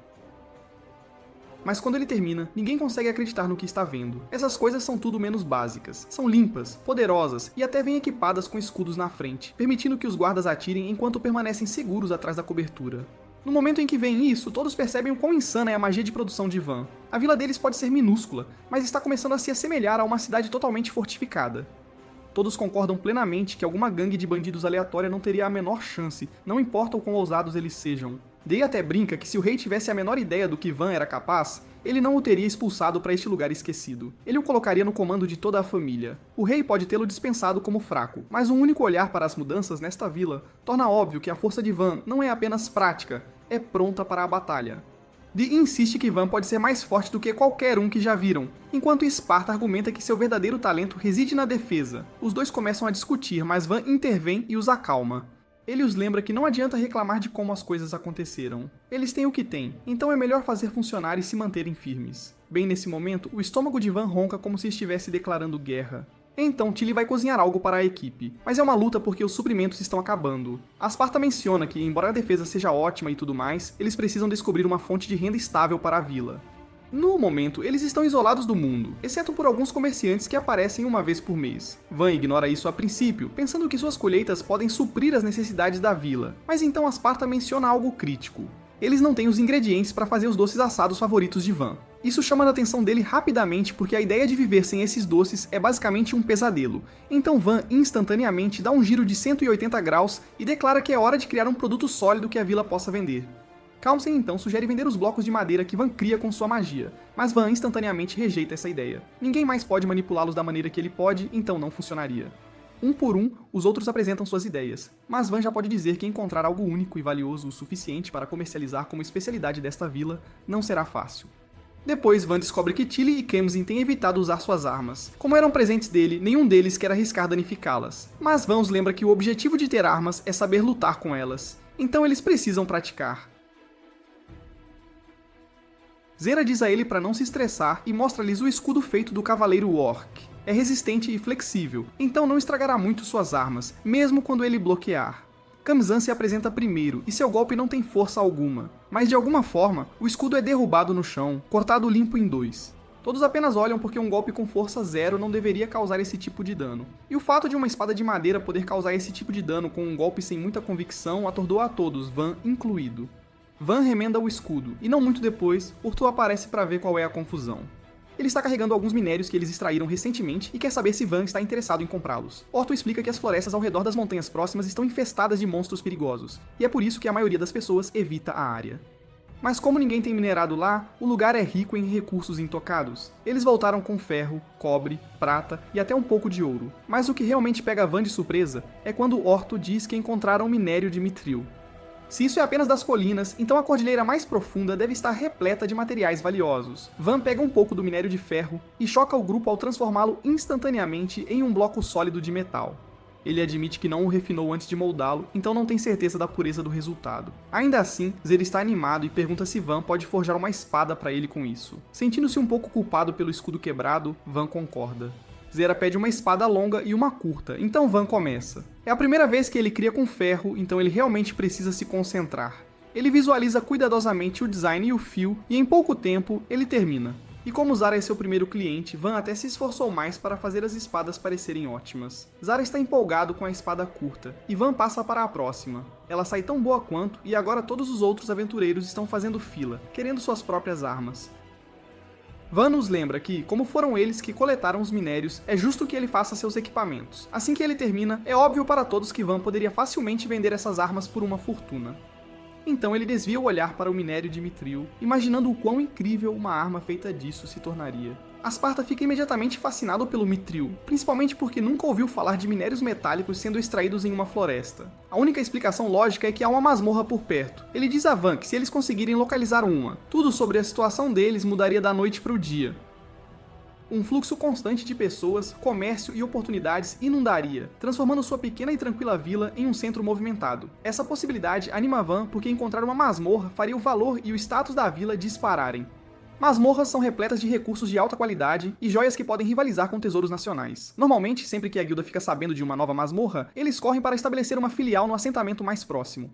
Mas quando ele termina, ninguém consegue acreditar no que está vendo. Essas coisas são tudo menos básicas. São limpas, poderosas e até vêm equipadas com escudos na frente, permitindo que os guardas atirem enquanto permanecem seguros atrás da cobertura. No momento em que veem isso, todos percebem o quão insana é a magia de produção de Van. A vila deles pode ser minúscula, mas está começando a se assemelhar a uma cidade totalmente fortificada. Todos concordam plenamente que alguma gangue de bandidos aleatória não teria a menor chance, não importa o quão ousados eles sejam. Day até brinca que se o rei tivesse a menor ideia do que Van era capaz, ele não o teria expulsado para este lugar esquecido. Ele o colocaria no comando de toda a família. O rei pode tê-lo dispensado como fraco, mas um único olhar para as mudanças nesta vila torna óbvio que a força de Van não é apenas prática, é pronta para a batalha. Dee insiste que Van pode ser mais forte do que qualquer um que já viram, enquanto Esparta argumenta que seu verdadeiro talento reside na defesa. Os dois começam a discutir, mas Van intervém e os acalma. Ele os lembra que não adianta reclamar de como as coisas aconteceram. Eles têm o que têm, então é melhor fazer funcionar e se manterem firmes. Bem nesse momento, o estômago de Van ronca como se estivesse declarando guerra. Então Tilly vai cozinhar algo para a equipe, mas é uma luta porque os suprimentos estão acabando. Asparta menciona que, embora a defesa seja ótima e tudo mais, eles precisam descobrir uma fonte de renda estável para a vila. No momento, eles estão isolados do mundo, exceto por alguns comerciantes que aparecem uma vez por mês. Van ignora isso a princípio, pensando que suas colheitas podem suprir as necessidades da vila, mas então Asparta menciona algo crítico. Eles não têm os ingredientes para fazer os doces assados favoritos de Van. Isso chama a atenção dele rapidamente porque a ideia de viver sem esses doces é basicamente um pesadelo. Então Van instantaneamente dá um giro de 180 graus e declara que é hora de criar um produto sólido que a vila possa vender. Kalmsen então sugere vender os blocos de madeira que Van cria com sua magia, mas Van instantaneamente rejeita essa ideia. Ninguém mais pode manipulá-los da maneira que ele pode, então não funcionaria. Um por um, os outros apresentam suas ideias, mas Van já pode dizer que encontrar algo único e valioso o suficiente para comercializar como especialidade desta vila não será fácil. Depois, Van descobre que Tilly e Kemsin têm evitado usar suas armas. Como eram presentes dele, nenhum deles quer arriscar danificá-las. Mas Van os lembra que o objetivo de ter armas é saber lutar com elas, então eles precisam praticar. Zera diz a ele para não se estressar e mostra-lhes o escudo feito do cavaleiro orc. É resistente e flexível, então não estragará muito suas armas, mesmo quando ele bloquear. Khamzan se apresenta primeiro e seu golpe não tem força alguma, mas de alguma forma, o escudo é derrubado no chão, cortado limpo em dois. Todos apenas olham porque um golpe com força 0 não deveria causar esse tipo de dano. E o fato de uma espada de madeira poder causar esse tipo de dano com um golpe sem muita convicção atordoou a todos, Van incluído. Van remenda o escudo, e não muito depois, Urtu aparece para ver qual é a confusão. Ele está carregando alguns minérios que eles extraíram recentemente e quer saber se Van está interessado em comprá-los. Orto explica que as florestas ao redor das montanhas próximas estão infestadas de monstros perigosos, e é por isso que a maioria das pessoas evita a área. Mas como ninguém tem minerado lá, o lugar é rico em recursos intocados. Eles voltaram com ferro, cobre, prata e até um pouco de ouro. Mas o que realmente pega Van de surpresa é quando Orto diz que encontraram minério de Mithril. Se isso é apenas das colinas, então a cordilheira mais profunda deve estar repleta de materiais valiosos. Van pega um pouco do minério de ferro e choca o grupo ao transformá-lo instantaneamente em um bloco sólido de metal. Ele admite que não o refinou antes de moldá-lo, então não tem certeza da pureza do resultado. Ainda assim, Zera está animado e pergunta se Van pode forjar uma espada para ele com isso. Sentindo-se um pouco culpado pelo escudo quebrado, Van concorda. Zera pede uma espada longa e uma curta, então Van começa. É a primeira vez que ele cria com ferro, então ele realmente precisa se concentrar. Ele visualiza cuidadosamente o design e o fio, e em pouco tempo, ele termina. E como Zara é seu primeiro cliente, Van até se esforçou mais para fazer as espadas parecerem ótimas. Zara está empolgado com a espada curta, e Van passa para a próxima. Ela sai tão boa quanto, e agora todos os outros aventureiros estão fazendo fila, querendo suas próprias armas. Van nos lembra que, como foram eles que coletaram os minérios, é justo que ele faça seus equipamentos. Assim que ele termina, é óbvio para todos que Van poderia facilmente vender essas armas por uma fortuna. Então ele desvia o olhar para o minério de Mithril, imaginando o quão incrível uma arma feita disso se tornaria. Asparta fica imediatamente fascinado pelo Mithril, principalmente porque nunca ouviu falar de minérios metálicos sendo extraídos em uma floresta. A única explicação lógica é que há uma masmorra por perto. Ele diz a Van que se eles conseguirem localizar uma, tudo sobre a situação deles mudaria da noite para o dia. Um fluxo constante de pessoas, comércio e oportunidades inundaria, transformando sua pequena e tranquila vila em um centro movimentado. Essa possibilidade anima Van porque encontrar uma masmorra faria o valor e o status da vila dispararem. Masmorras são repletas de recursos de alta qualidade e joias que podem rivalizar com tesouros nacionais. Normalmente, sempre que a guilda fica sabendo de uma nova masmorra, eles correm para estabelecer uma filial no assentamento mais próximo.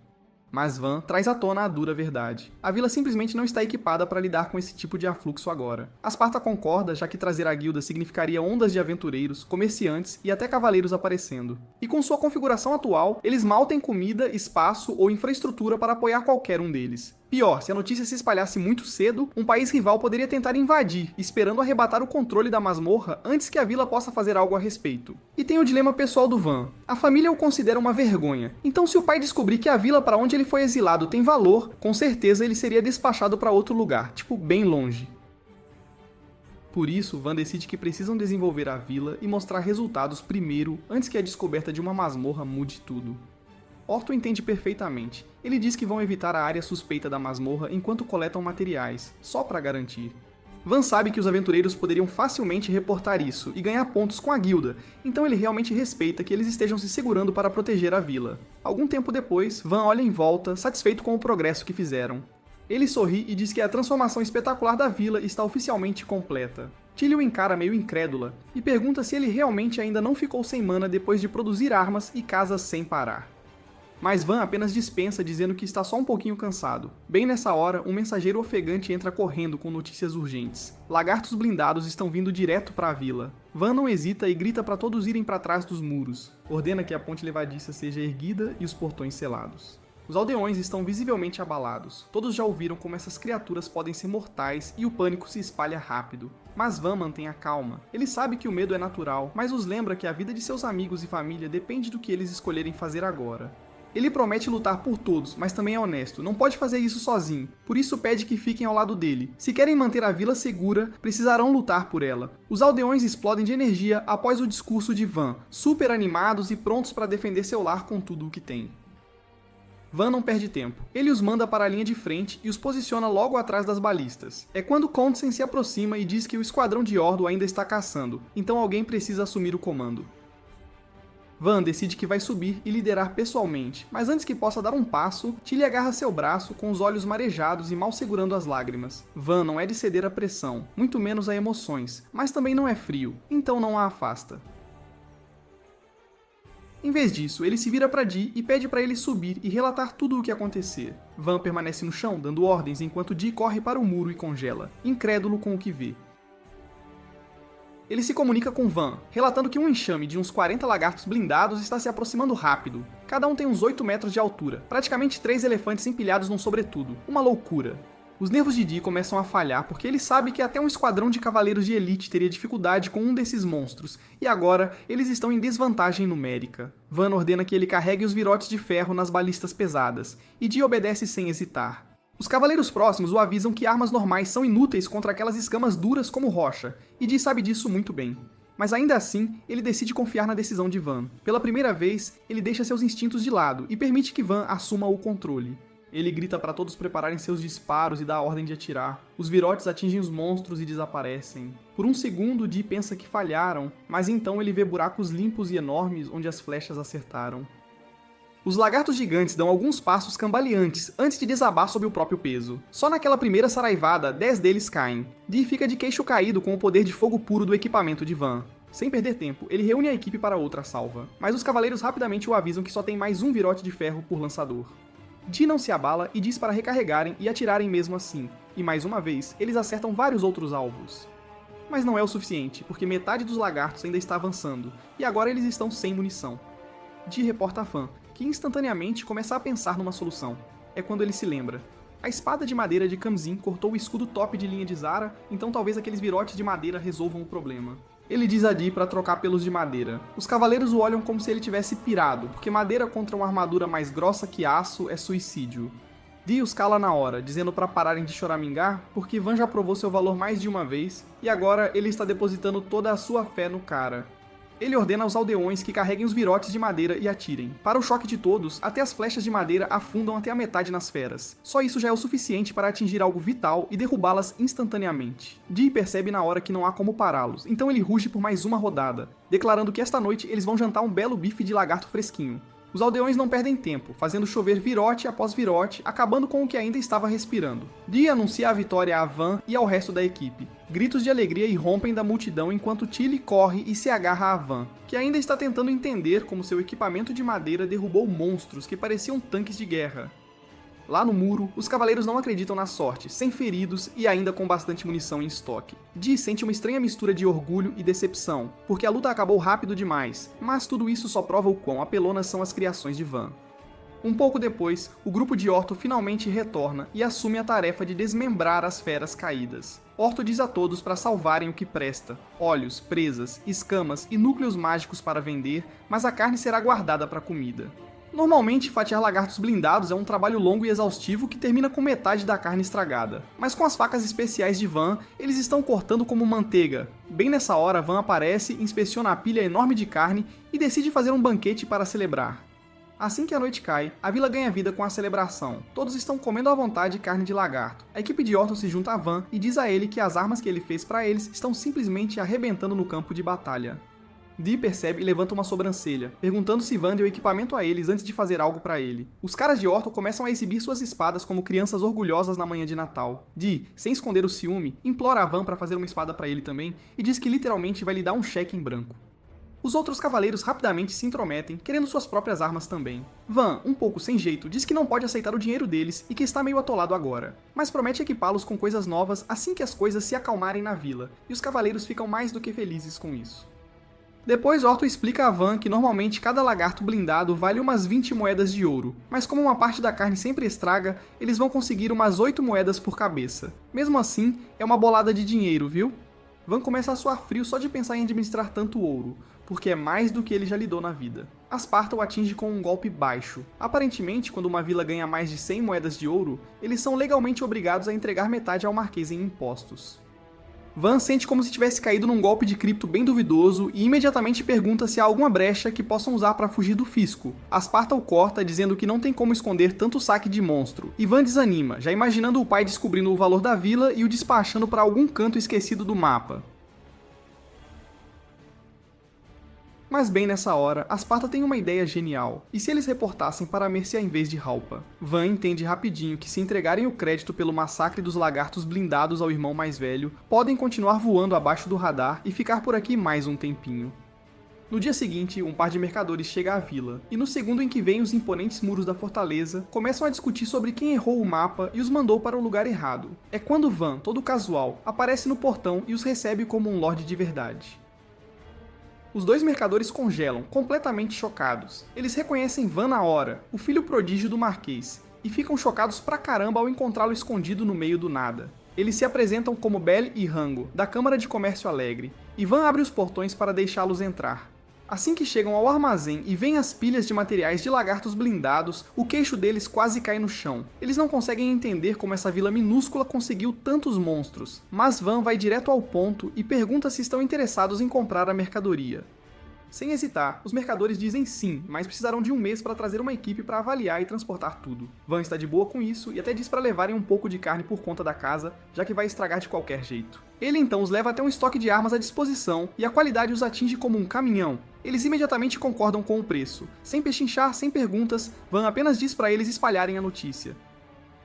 Mas Van traz à tona a dura verdade. A vila simplesmente não está equipada para lidar com esse tipo de afluxo agora. Asparta concorda, já que trazer a guilda significaria ondas de aventureiros, comerciantes e até cavaleiros aparecendo. E com sua configuração atual, eles mal têm comida, espaço ou infraestrutura para apoiar qualquer um deles. Pior, se a notícia se espalhasse muito cedo, um país rival poderia tentar invadir, esperando arrebatar o controle da masmorra antes que a vila possa fazer algo a respeito. E tem o dilema pessoal do Van. A família o considera uma vergonha, então se o pai descobrir que a vila para onde ele foi exilado tem valor, com certeza ele seria despachado para outro lugar, tipo bem longe. Por isso, Van decide que precisam desenvolver a vila e mostrar resultados primeiro, antes que a descoberta de uma masmorra mude tudo. Orton entende perfeitamente. Ele diz que vão evitar a área suspeita da masmorra enquanto coletam materiais, só para garantir. Van sabe que os aventureiros poderiam facilmente reportar isso e ganhar pontos com a guilda, então ele realmente respeita que eles estejam se segurando para proteger a vila. Algum tempo depois, Van olha em volta, satisfeito com o progresso que fizeram. Ele sorri e diz que a transformação espetacular da vila está oficialmente completa. Tilly o encara meio incrédula e pergunta se ele realmente ainda não ficou sem mana depois de produzir armas e casas sem parar. Mas Van apenas dispensa, dizendo que está só um pouquinho cansado. Bem nessa hora, um mensageiro ofegante entra correndo com notícias urgentes. Lagartos blindados estão vindo direto para a vila. Van não hesita e grita para todos irem para trás dos muros. Ordena que a ponte levadiça seja erguida e os portões selados. Os aldeões estão visivelmente abalados. Todos já ouviram como essas criaturas podem ser mortais e o pânico se espalha rápido. Mas Van mantém a calma. Ele sabe que o medo é natural, mas os lembra que a vida de seus amigos e família depende do que eles escolherem fazer agora. Ele promete lutar por todos, mas também é honesto, não pode fazer isso sozinho, por isso pede que fiquem ao lado dele. Se querem manter a vila segura, precisarão lutar por ela. Os aldeões explodem de energia após o discurso de Van, super animados e prontos para defender seu lar com tudo o que tem. Van não perde tempo. Ele os manda para a linha de frente e os posiciona logo atrás das balistas. É quando Condsen se aproxima e diz que o esquadrão de Ordo ainda está caçando, então alguém precisa assumir o comando. Van decide que vai subir e liderar pessoalmente, mas antes que possa dar um passo, Tilly agarra seu braço com os olhos marejados e mal segurando as lágrimas. Van não é de ceder à pressão, muito menos a emoções, mas também não é frio, então não a afasta. Em vez disso, ele se vira para Dee e pede para ele subir e relatar tudo o que acontecer. Van permanece no chão, dando ordens, enquanto Dee corre para o muro e congela, incrédulo com o que vê. Ele se comunica com Van, relatando que um enxame de uns 40 lagartos blindados está se aproximando rápido. Cada um tem uns 8 metros de altura, praticamente 3 elefantes empilhados num sobretudo. Uma loucura. Os nervos de Dee começam a falhar porque ele sabe que até um esquadrão de cavaleiros de elite teria dificuldade com um desses monstros, e agora eles estão em desvantagem numérica. Van ordena que ele carregue os virotes de ferro nas balistas pesadas, e Dee obedece sem hesitar. Os cavaleiros próximos o avisam que armas normais são inúteis contra aquelas escamas duras como rocha, e Dee sabe disso muito bem. Mas ainda assim, ele decide confiar na decisão de Van. Pela primeira vez, ele deixa seus instintos de lado e permite que Van assuma o controle. Ele grita para todos prepararem seus disparos e dá a ordem de atirar. Os virotes atingem os monstros e desaparecem. Por um segundo, Dee pensa que falharam, mas então ele vê buracos limpos e enormes onde as flechas acertaram. Os lagartos gigantes dão alguns passos cambaleantes antes de desabar sob o próprio peso. Só naquela primeira saraivada, 10 deles caem. Dee fica de queixo caído com o poder de fogo puro do equipamento de Van. Sem perder tempo, ele reúne a equipe para outra salva. Mas os cavaleiros rapidamente o avisam que só tem mais um virote de ferro por lançador. Dee não se abala e diz para recarregarem e atirarem mesmo assim. E mais uma vez, eles acertam vários outros alvos. Mas não é o suficiente, porque metade dos lagartos ainda está avançando, e agora eles estão sem munição. Dee reporta a Van, que instantaneamente começa a pensar numa solução. É quando ele se lembra. A espada de madeira de Kamzin cortou o escudo top de linha de Zara, então talvez aqueles virotes de madeira resolvam o problema. Ele diz a Dee para trocar pelos de madeira. Os cavaleiros o olham como se ele tivesse pirado, porque madeira contra uma armadura mais grossa que aço é suicídio. Dee os cala na hora, dizendo para pararem de choramingar, porque Van já provou seu valor mais de uma vez, e agora ele está depositando toda a sua fé no cara. Ele ordena aos aldeões que carreguem os virotes de madeira e atirem. Para o choque de todos, até as flechas de madeira afundam até a metade nas feras. Só isso já é o suficiente para atingir algo vital e derrubá-las instantaneamente. Dee percebe na hora que não há como pará-los, então ele ruge por mais uma rodada, declarando que esta noite eles vão jantar um belo bife de lagarto fresquinho. Os aldeões não perdem tempo, fazendo chover virote após virote, acabando com o que ainda estava respirando. Dee anuncia a vitória a Van e ao resto da equipe. Gritos de alegria irrompem da multidão enquanto Tilly corre e se agarra a Van, que ainda está tentando entender como seu equipamento de madeira derrubou monstros que pareciam tanques de guerra. Lá no muro, os cavaleiros não acreditam na sorte, sem feridos e ainda com bastante munição em estoque. Dee sente uma estranha mistura de orgulho e decepção, porque a luta acabou rápido demais, mas tudo isso só prova o quão apelonas são as criações de Van. Um pouco depois, o grupo de Orto finalmente retorna e assume a tarefa de desmembrar as feras caídas. Orto diz a todos para salvarem o que presta: olhos, presas, escamas e núcleos mágicos para vender, mas a carne será guardada para comida. Normalmente, fatiar lagartos blindados é um trabalho longo e exaustivo que termina com metade da carne estragada. Mas com as facas especiais de Van, eles estão cortando como manteiga. Bem nessa hora, Van aparece, inspeciona a pilha enorme de carne e decide fazer um banquete para celebrar. Assim que a noite cai, a vila ganha vida com a celebração. Todos estão comendo à vontade carne de lagarto. A equipe de Orto se junta a Van e diz a ele que as armas que ele fez para eles estão simplesmente arrebentando no campo de batalha. Dee percebe e levanta uma sobrancelha, perguntando se Van deu equipamento a eles antes de fazer algo para ele. Os caras de Orto começam a exibir suas espadas como crianças orgulhosas na manhã de Natal. Dee, sem esconder o ciúme, implora a Van para fazer uma espada para ele também e diz que literalmente vai lhe dar um cheque em branco. Os outros cavaleiros rapidamente se intrometem, querendo suas próprias armas também. Van, um pouco sem jeito, diz que não pode aceitar o dinheiro deles e que está meio atolado agora, mas promete equipá-los com coisas novas assim que as coisas se acalmarem na vila, e os cavaleiros ficam mais do que felizes com isso. Depois Orto explica a Van que normalmente cada lagarto blindado vale umas 20 moedas de ouro, mas como uma parte da carne sempre estraga, eles vão conseguir umas 8 moedas por cabeça. Mesmo assim, é uma bolada de dinheiro, viu? Van começa a suar frio só de pensar em administrar tanto ouro, porque é mais do que ele já lidou na vida. Asparta o atinge com um golpe baixo. Aparentemente, quando uma vila ganha mais de 100 moedas de ouro, eles são legalmente obrigados a entregar metade ao marquês em impostos. Van sente como se tivesse caído num golpe de cripto bem duvidoso e imediatamente pergunta se há alguma brecha que possam usar para fugir do fisco. Asparta o corta, dizendo que não tem como esconder tanto saque de monstro. E Van desanima, já imaginando o pai descobrindo o valor da vila e o despachando para algum canto esquecido do mapa. Mas bem nessa hora, Asparta tem uma ideia genial. E se eles reportassem para Mercia em vez de Halpa? Van entende rapidinho que se entregarem o crédito pelo massacre dos lagartos blindados ao irmão mais velho, podem continuar voando abaixo do radar e ficar por aqui mais um tempinho. No dia seguinte, um par de mercadores chega à vila, e no segundo em que veem os imponentes muros da fortaleza, começam a discutir sobre quem errou o mapa e os mandou para o lugar errado. É quando Van, todo casual, aparece no portão e os recebe como um lorde de verdade. Os dois mercadores congelam, completamente chocados. Eles reconhecem Van na hora, o filho prodígio do Marquês, e ficam chocados pra caramba ao encontrá-lo escondido no meio do nada. Eles se apresentam como Bel e Rango, da Câmara de Comércio Alegre, e Van abre os portões para deixá-los entrar. Assim que chegam ao armazém e veem as pilhas de materiais de lagartos blindados, o queixo deles quase cai no chão. Eles não conseguem entender como essa vila minúscula conseguiu tantos monstros, mas Van vai direto ao ponto e pergunta se estão interessados em comprar a mercadoria. Sem hesitar, os mercadores dizem sim, mas precisarão de um mês para trazer uma equipe para avaliar e transportar tudo. Van está de boa com isso e até diz para levarem um pouco de carne por conta da casa, já que vai estragar de qualquer jeito. Ele então os leva até um estoque de armas à disposição e a qualidade os atinge como um caminhão. Eles imediatamente concordam com o preço. Sem pechinchar, sem perguntas, Van apenas diz para eles espalharem a notícia.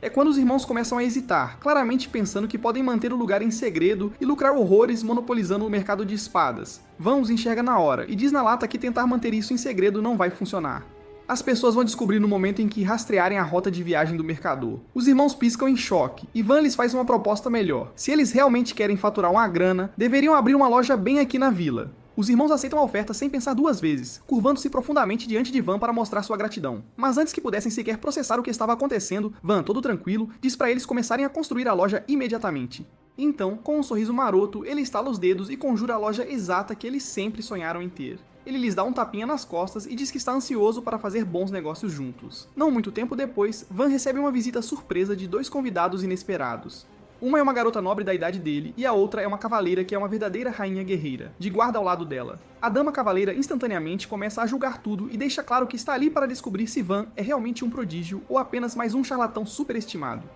É quando os irmãos começam a hesitar, claramente pensando que podem manter o lugar em segredo e lucrar horrores monopolizando o mercado de espadas. Van os enxerga na hora e diz na lata que tentar manter isso em segredo não vai funcionar. As pessoas vão descobrir no momento em que rastrearem a rota de viagem do mercador. Os irmãos piscam em choque, e Van lhes faz uma proposta melhor. Se eles realmente querem faturar uma grana, deveriam abrir uma loja bem aqui na vila. Os irmãos aceitam a oferta sem pensar duas vezes, curvando-se profundamente diante de Van para mostrar sua gratidão. Mas antes que pudessem sequer processar o que estava acontecendo, Van, todo tranquilo, diz para eles começarem a construir a loja imediatamente. Então, com um sorriso maroto, ele estala os dedos e conjura a loja exata que eles sempre sonharam em ter. Ele lhes dá um tapinha nas costas e diz que está ansioso para fazer bons negócios juntos. Não muito tempo depois, Van recebe uma visita surpresa de dois convidados inesperados. Uma é uma garota nobre da idade dele, e a outra é uma cavaleira que é uma verdadeira rainha guerreira, de guarda ao lado dela. A dama cavaleira instantaneamente começa a julgar tudo e deixa claro que está ali para descobrir se Van é realmente um prodígio ou apenas mais um charlatão superestimado.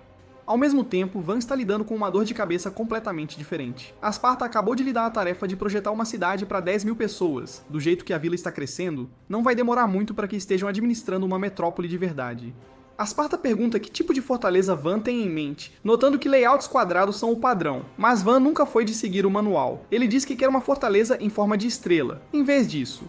Ao mesmo tempo, Van está lidando com uma dor de cabeça completamente diferente. A Sparta acabou de lhe dar a tarefa de projetar uma cidade para 10 mil pessoas. Do jeito que a vila está crescendo, não vai demorar muito para que estejam administrando uma metrópole de verdade. A Sparta pergunta que tipo de fortaleza Van tem em mente, notando que layouts quadrados são o padrão, mas Van nunca foi de seguir o manual. Ele diz que quer uma fortaleza em forma de estrela, em vez disso.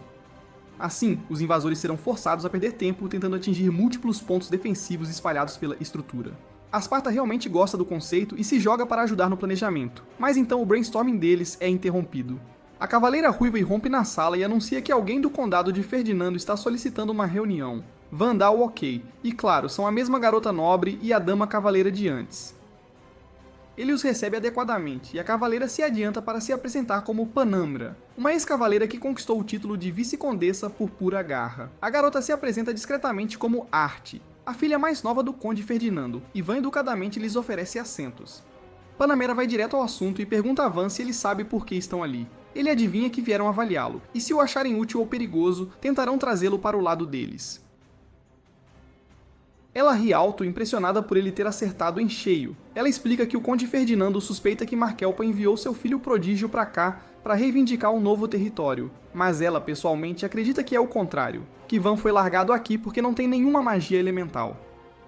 Assim, os invasores serão forçados a perder tempo tentando atingir múltiplos pontos defensivos espalhados pela estrutura. A Sparta realmente gosta do conceito e se joga para ajudar no planejamento, mas então o brainstorming deles é interrompido. A cavaleira ruiva irrompe na sala e anuncia que alguém do condado de Ferdinando está solicitando uma reunião. Van dá o ok, e claro, são a mesma garota nobre e a dama cavaleira de antes. Ele os recebe adequadamente, e a cavaleira se adianta para se apresentar como Panambra, uma ex-cavaleira que conquistou o título de vice-condessa por pura garra. A garota se apresenta discretamente como Arte, a filha mais nova do conde Ferdinando, e Van educadamente lhes oferece assentos. Panamera vai direto ao assunto e pergunta a Van se ele sabe por que estão ali. Ele adivinha que vieram avaliá-lo, e se o acharem útil ou perigoso, tentarão trazê-lo para o lado deles. Ela ri alto, impressionada por ele ter acertado em cheio. Ela explica que o conde Ferdinando suspeita que Markelpa enviou seu filho prodígio para cá para reivindicar um novo território, mas ela, pessoalmente, acredita que é o contrário, que Van foi largado aqui porque não tem nenhuma magia elemental.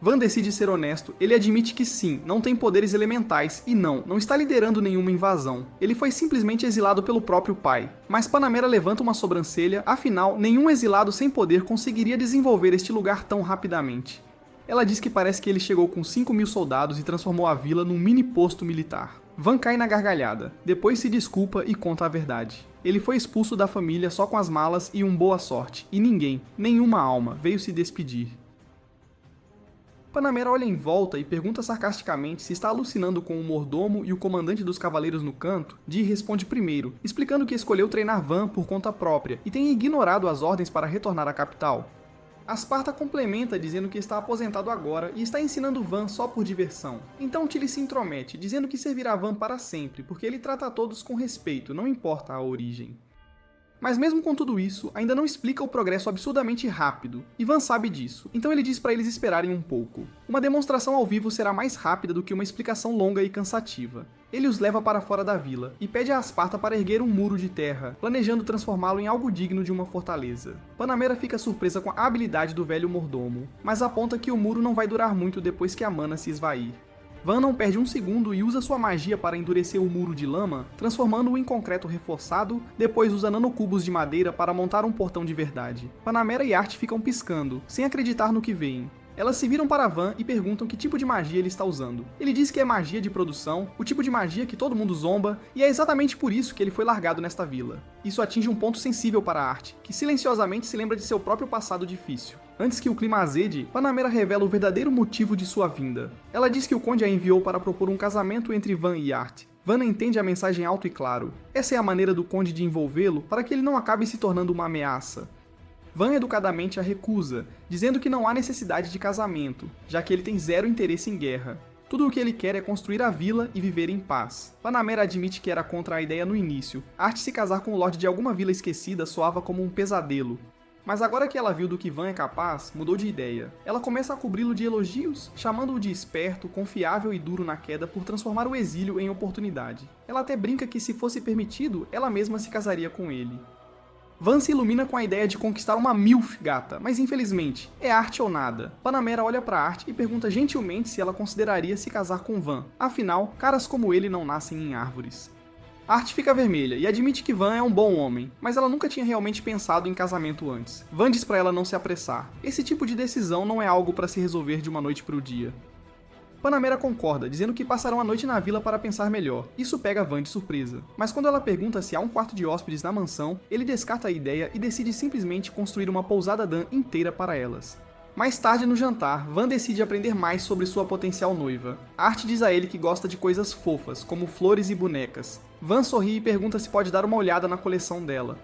Van decide ser honesto, ele admite que sim, não tem poderes elementais e não está liderando nenhuma invasão. Ele foi simplesmente exilado pelo próprio pai. Mas Panamera levanta uma sobrancelha, afinal, nenhum exilado sem poder conseguiria desenvolver este lugar tão rapidamente. Ela diz que parece que ele chegou com 5.000 soldados e transformou a vila num mini posto militar. Van cai na gargalhada, depois se desculpa e conta a verdade. Ele foi expulso da família só com as malas e boa sorte, e ninguém, nenhuma alma, veio se despedir. Panamera olha em volta e pergunta sarcasticamente se está alucinando com o mordomo e o comandante dos cavaleiros no canto. Dee responde primeiro, explicando que escolheu treinar Van por conta própria e tem ignorado as ordens para retornar à capital. A Sparta complementa dizendo que está aposentado agora e está ensinando Van só por diversão. Então Tilly se intromete, dizendo que servirá Van para sempre, porque ele trata a todos com respeito, não importa a origem. Mas mesmo com tudo isso, ainda não explica o progresso absurdamente rápido, e Van sabe disso, então ele diz para eles esperarem um pouco. Uma demonstração ao vivo será mais rápida do que uma explicação longa e cansativa. Ele os leva para fora da vila, e pede a Sparta para erguer um muro de terra, planejando transformá-lo em algo digno de uma fortaleza. Panamera fica surpresa com a habilidade do velho mordomo, mas aponta que o muro não vai durar muito depois que a mana se esvair. Van não perde um segundo e usa sua magia para endurecer o muro de lama, transformando-o em concreto reforçado, depois usa nanocubos de madeira para montar um portão de verdade. Panamera e Arte ficam piscando, sem acreditar no que veem. Elas se viram para Van e perguntam que tipo de magia ele está usando. Ele diz que é magia de produção, o tipo de magia que todo mundo zomba, e é exatamente por isso que ele foi largado nesta vila. Isso atinge um ponto sensível para a Arte, que silenciosamente se lembra de seu próprio passado difícil. Antes que o clima azede, Panamera revela o verdadeiro motivo de sua vinda. Ela diz que o conde a enviou para propor um casamento entre Van e Arte. Van entende a mensagem alto e claro. Essa é a maneira do conde de envolvê-lo para que ele não acabe se tornando uma ameaça. Van educadamente a recusa, dizendo que não há necessidade de casamento, já que ele tem zero interesse em guerra. Tudo o que ele quer é construir a vila e viver em paz. Panamera admite que era contra a ideia no início. Arte se casar com o lorde de alguma vila esquecida soava como um pesadelo. Mas agora que ela viu do que Van é capaz, mudou de ideia. Ela começa a cobri-lo de elogios, chamando-o de esperto, confiável e duro na queda por transformar o exílio em oportunidade. Ela até brinca que se fosse permitido, ela mesma se casaria com ele. Van se ilumina com a ideia de conquistar uma MILF gata, mas infelizmente, é Arte ou nada. Panamera olha pra Arte e pergunta gentilmente se ela consideraria se casar com Van. Afinal, caras como ele não nascem em árvores. Arte fica vermelha e admite que Van é um bom homem, mas ela nunca tinha realmente pensado em casamento antes. Van diz pra ela não se apressar. Esse tipo de decisão não é algo pra se resolver de uma noite pro dia. Panamera concorda, dizendo que passarão a noite na vila para pensar melhor. Isso pega Van de surpresa. Mas quando ela pergunta se há um quarto de hóspedes na mansão, ele descarta a ideia e decide simplesmente construir uma pousada Dan inteira para elas. Mais tarde no jantar, Van decide aprender mais sobre sua potencial noiva. Arte diz a ele que gosta de coisas fofas, como flores e bonecas. Van sorri e pergunta se pode dar uma olhada na coleção dela.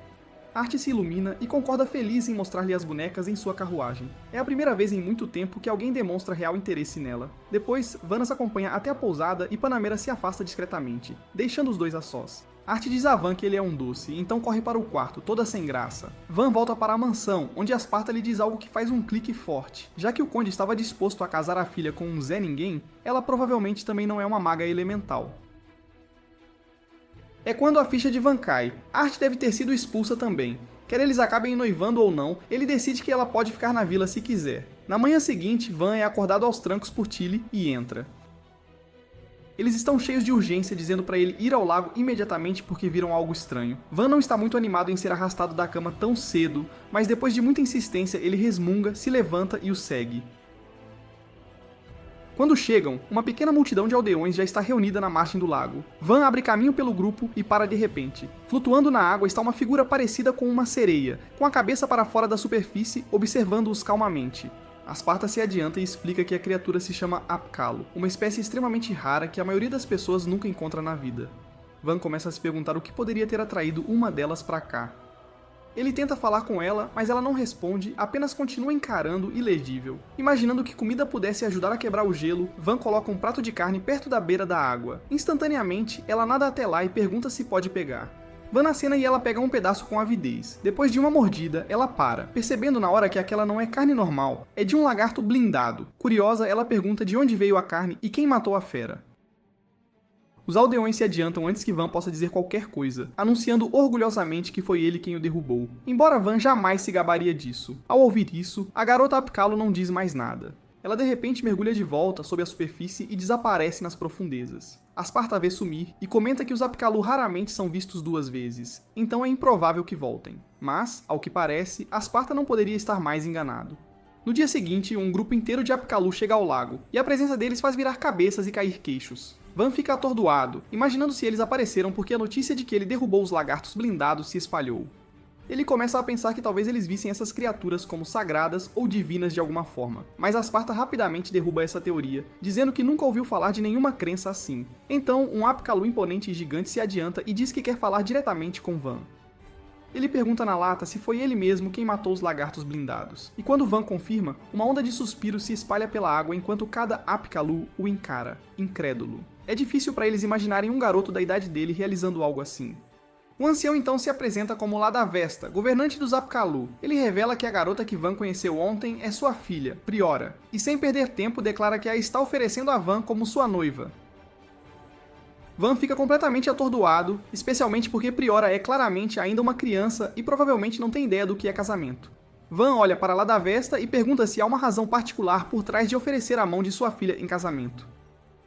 Arte se ilumina e concorda feliz em mostrar-lhe as bonecas em sua carruagem. É a primeira vez em muito tempo que alguém demonstra real interesse nela. Depois, Van as acompanha até a pousada e Panamera se afasta discretamente, deixando os dois a sós. Arte diz a Van que ele é um doce, então corre para o quarto, toda sem graça. Van volta para a mansão, onde Asparta lhe diz algo que faz um clique forte. Já que o conde estava disposto a casar a filha com um Zé Ninguém, ela provavelmente também não é uma maga elemental. É quando a ficha de Van cai. Arte deve ter sido expulsa também. Quer eles acabem noivando ou não, ele decide que ela pode ficar na vila se quiser. Na manhã seguinte, Van é acordado aos trancos por Tilly e entra. Eles estão cheios de urgência, dizendo para ele ir ao lago imediatamente porque viram algo estranho. Van não está muito animado em ser arrastado da cama tão cedo, mas depois de muita insistência ele resmunga, se levanta e o segue. Quando chegam, uma pequena multidão de aldeões já está reunida na margem do lago. Van abre caminho pelo grupo e para de repente. Flutuando na água está uma figura parecida com uma sereia, com a cabeça para fora da superfície, observando-os calmamente. Asparta se adianta e explica que a criatura se chama Apkallo, uma espécie extremamente rara que a maioria das pessoas nunca encontra na vida. Van começa a se perguntar o que poderia ter atraído uma delas para cá. Ele tenta falar com ela, mas ela não responde, apenas continua encarando ilegível. Imaginando que comida pudesse ajudar a quebrar o gelo, Van coloca um prato de carne perto da beira da água. Instantaneamente, ela nada até lá e pergunta se pode pegar. Van acena e ela pega um pedaço com avidez. Depois de uma mordida, ela para, percebendo na hora que aquela não é carne normal, é de um lagarto blindado. Curiosa, ela pergunta de onde veio a carne e quem matou a fera. Os aldeões se adiantam antes que Van possa dizer qualquer coisa, anunciando orgulhosamente que foi ele quem o derrubou. Embora Van jamais se gabaria disso. Ao ouvir isso, a garota Apkallo não diz mais nada. Ela de repente mergulha de volta sob a superfície e desaparece nas profundezas. Asparta vê sumir e comenta que os Apkallo raramente são vistos duas vezes, então é improvável que voltem. Mas, ao que parece, Asparta não poderia estar mais enganado. No dia seguinte, um grupo inteiro de Apkallo chega ao lago, e a presença deles faz virar cabeças e cair queixos. Van fica atordoado, imaginando se eles apareceram porque a notícia de que ele derrubou os lagartos blindados se espalhou. Ele começa a pensar que talvez eles vissem essas criaturas como sagradas ou divinas de alguma forma, mas Asparta rapidamente derruba essa teoria, dizendo que nunca ouviu falar de nenhuma crença assim. Então, um Apkallo imponente e gigante se adianta e diz que quer falar diretamente com Van. Ele pergunta na lata se foi ele mesmo quem matou os lagartos blindados, e quando Van confirma, uma onda de suspiros se espalha pela água enquanto cada Apkallo o encara, incrédulo. É difícil para eles imaginarem um garoto da idade dele realizando algo assim. O ancião então se apresenta como Ladavesta, governante dos Apkallo. Ele revela que a garota que Van conheceu ontem é sua filha, Priora, e sem perder tempo declara que a está oferecendo a Van como sua noiva. Van fica completamente atordoado, especialmente porque Priora é claramente ainda uma criança e provavelmente não tem ideia do que é casamento. Van olha para Ladavesta e pergunta se há uma razão particular por trás de oferecer a mão de sua filha em casamento.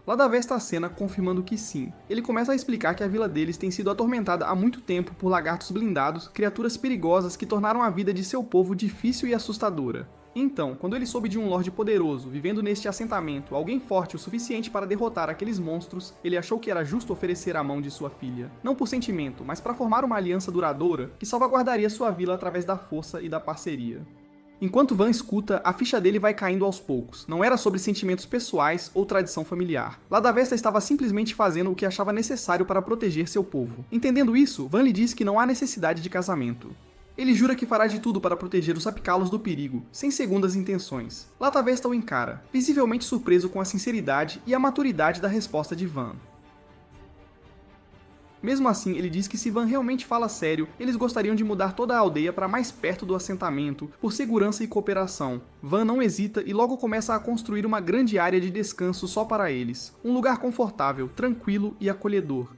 Ladavesta acena, confirmando que sim. Ele começa a explicar que a vila deles tem sido atormentada há muito tempo por lagartos blindados, criaturas perigosas que tornaram a vida de seu povo difícil e assustadora. Então, quando ele soube de um lorde poderoso vivendo neste assentamento, alguém forte o suficiente para derrotar aqueles monstros, ele achou que era justo oferecer a mão de sua filha. Não por sentimento, mas para formar uma aliança duradoura que salvaguardaria sua vila através da força e da parceria. Enquanto Van escuta, a ficha dele vai caindo aos poucos. Não era sobre sentimentos pessoais ou tradição familiar. Ladavesta estava simplesmente fazendo o que achava necessário para proteger seu povo. Entendendo isso, Van lhe diz que não há necessidade de casamento. Ele jura que fará de tudo para proteger os Apkallos do perigo, sem segundas intenções. Ladavesta o encara, visivelmente surpreso com a sinceridade e a maturidade da resposta de Van. Mesmo assim, ele diz que se Van realmente fala sério, eles gostariam de mudar toda a aldeia para mais perto do assentamento, por segurança e cooperação. Van não hesita e logo começa a construir uma grande área de descanso só para eles. Um lugar confortável, tranquilo e acolhedor.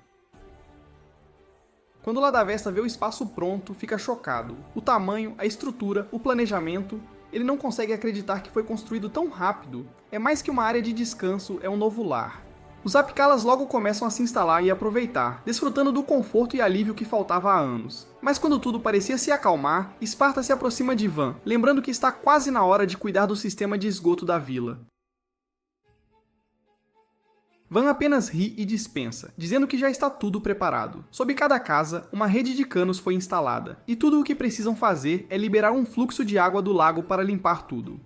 Quando Ladavesta vê o espaço pronto, fica chocado. O tamanho, a estrutura, o planejamento... Ele não consegue acreditar que foi construído tão rápido. É mais que uma área de descanso, é um novo lar. Os Apkallas logo começam a se instalar e aproveitar, desfrutando do conforto e alívio que faltava há anos. Mas quando tudo parecia se acalmar, Esparta se aproxima de Van, lembrando que está quase na hora de cuidar do sistema de esgoto da vila. Van apenas ri e dispensa, dizendo que já está tudo preparado. Sob cada casa, uma rede de canos foi instalada, e tudo o que precisam fazer é liberar um fluxo de água do lago para limpar tudo.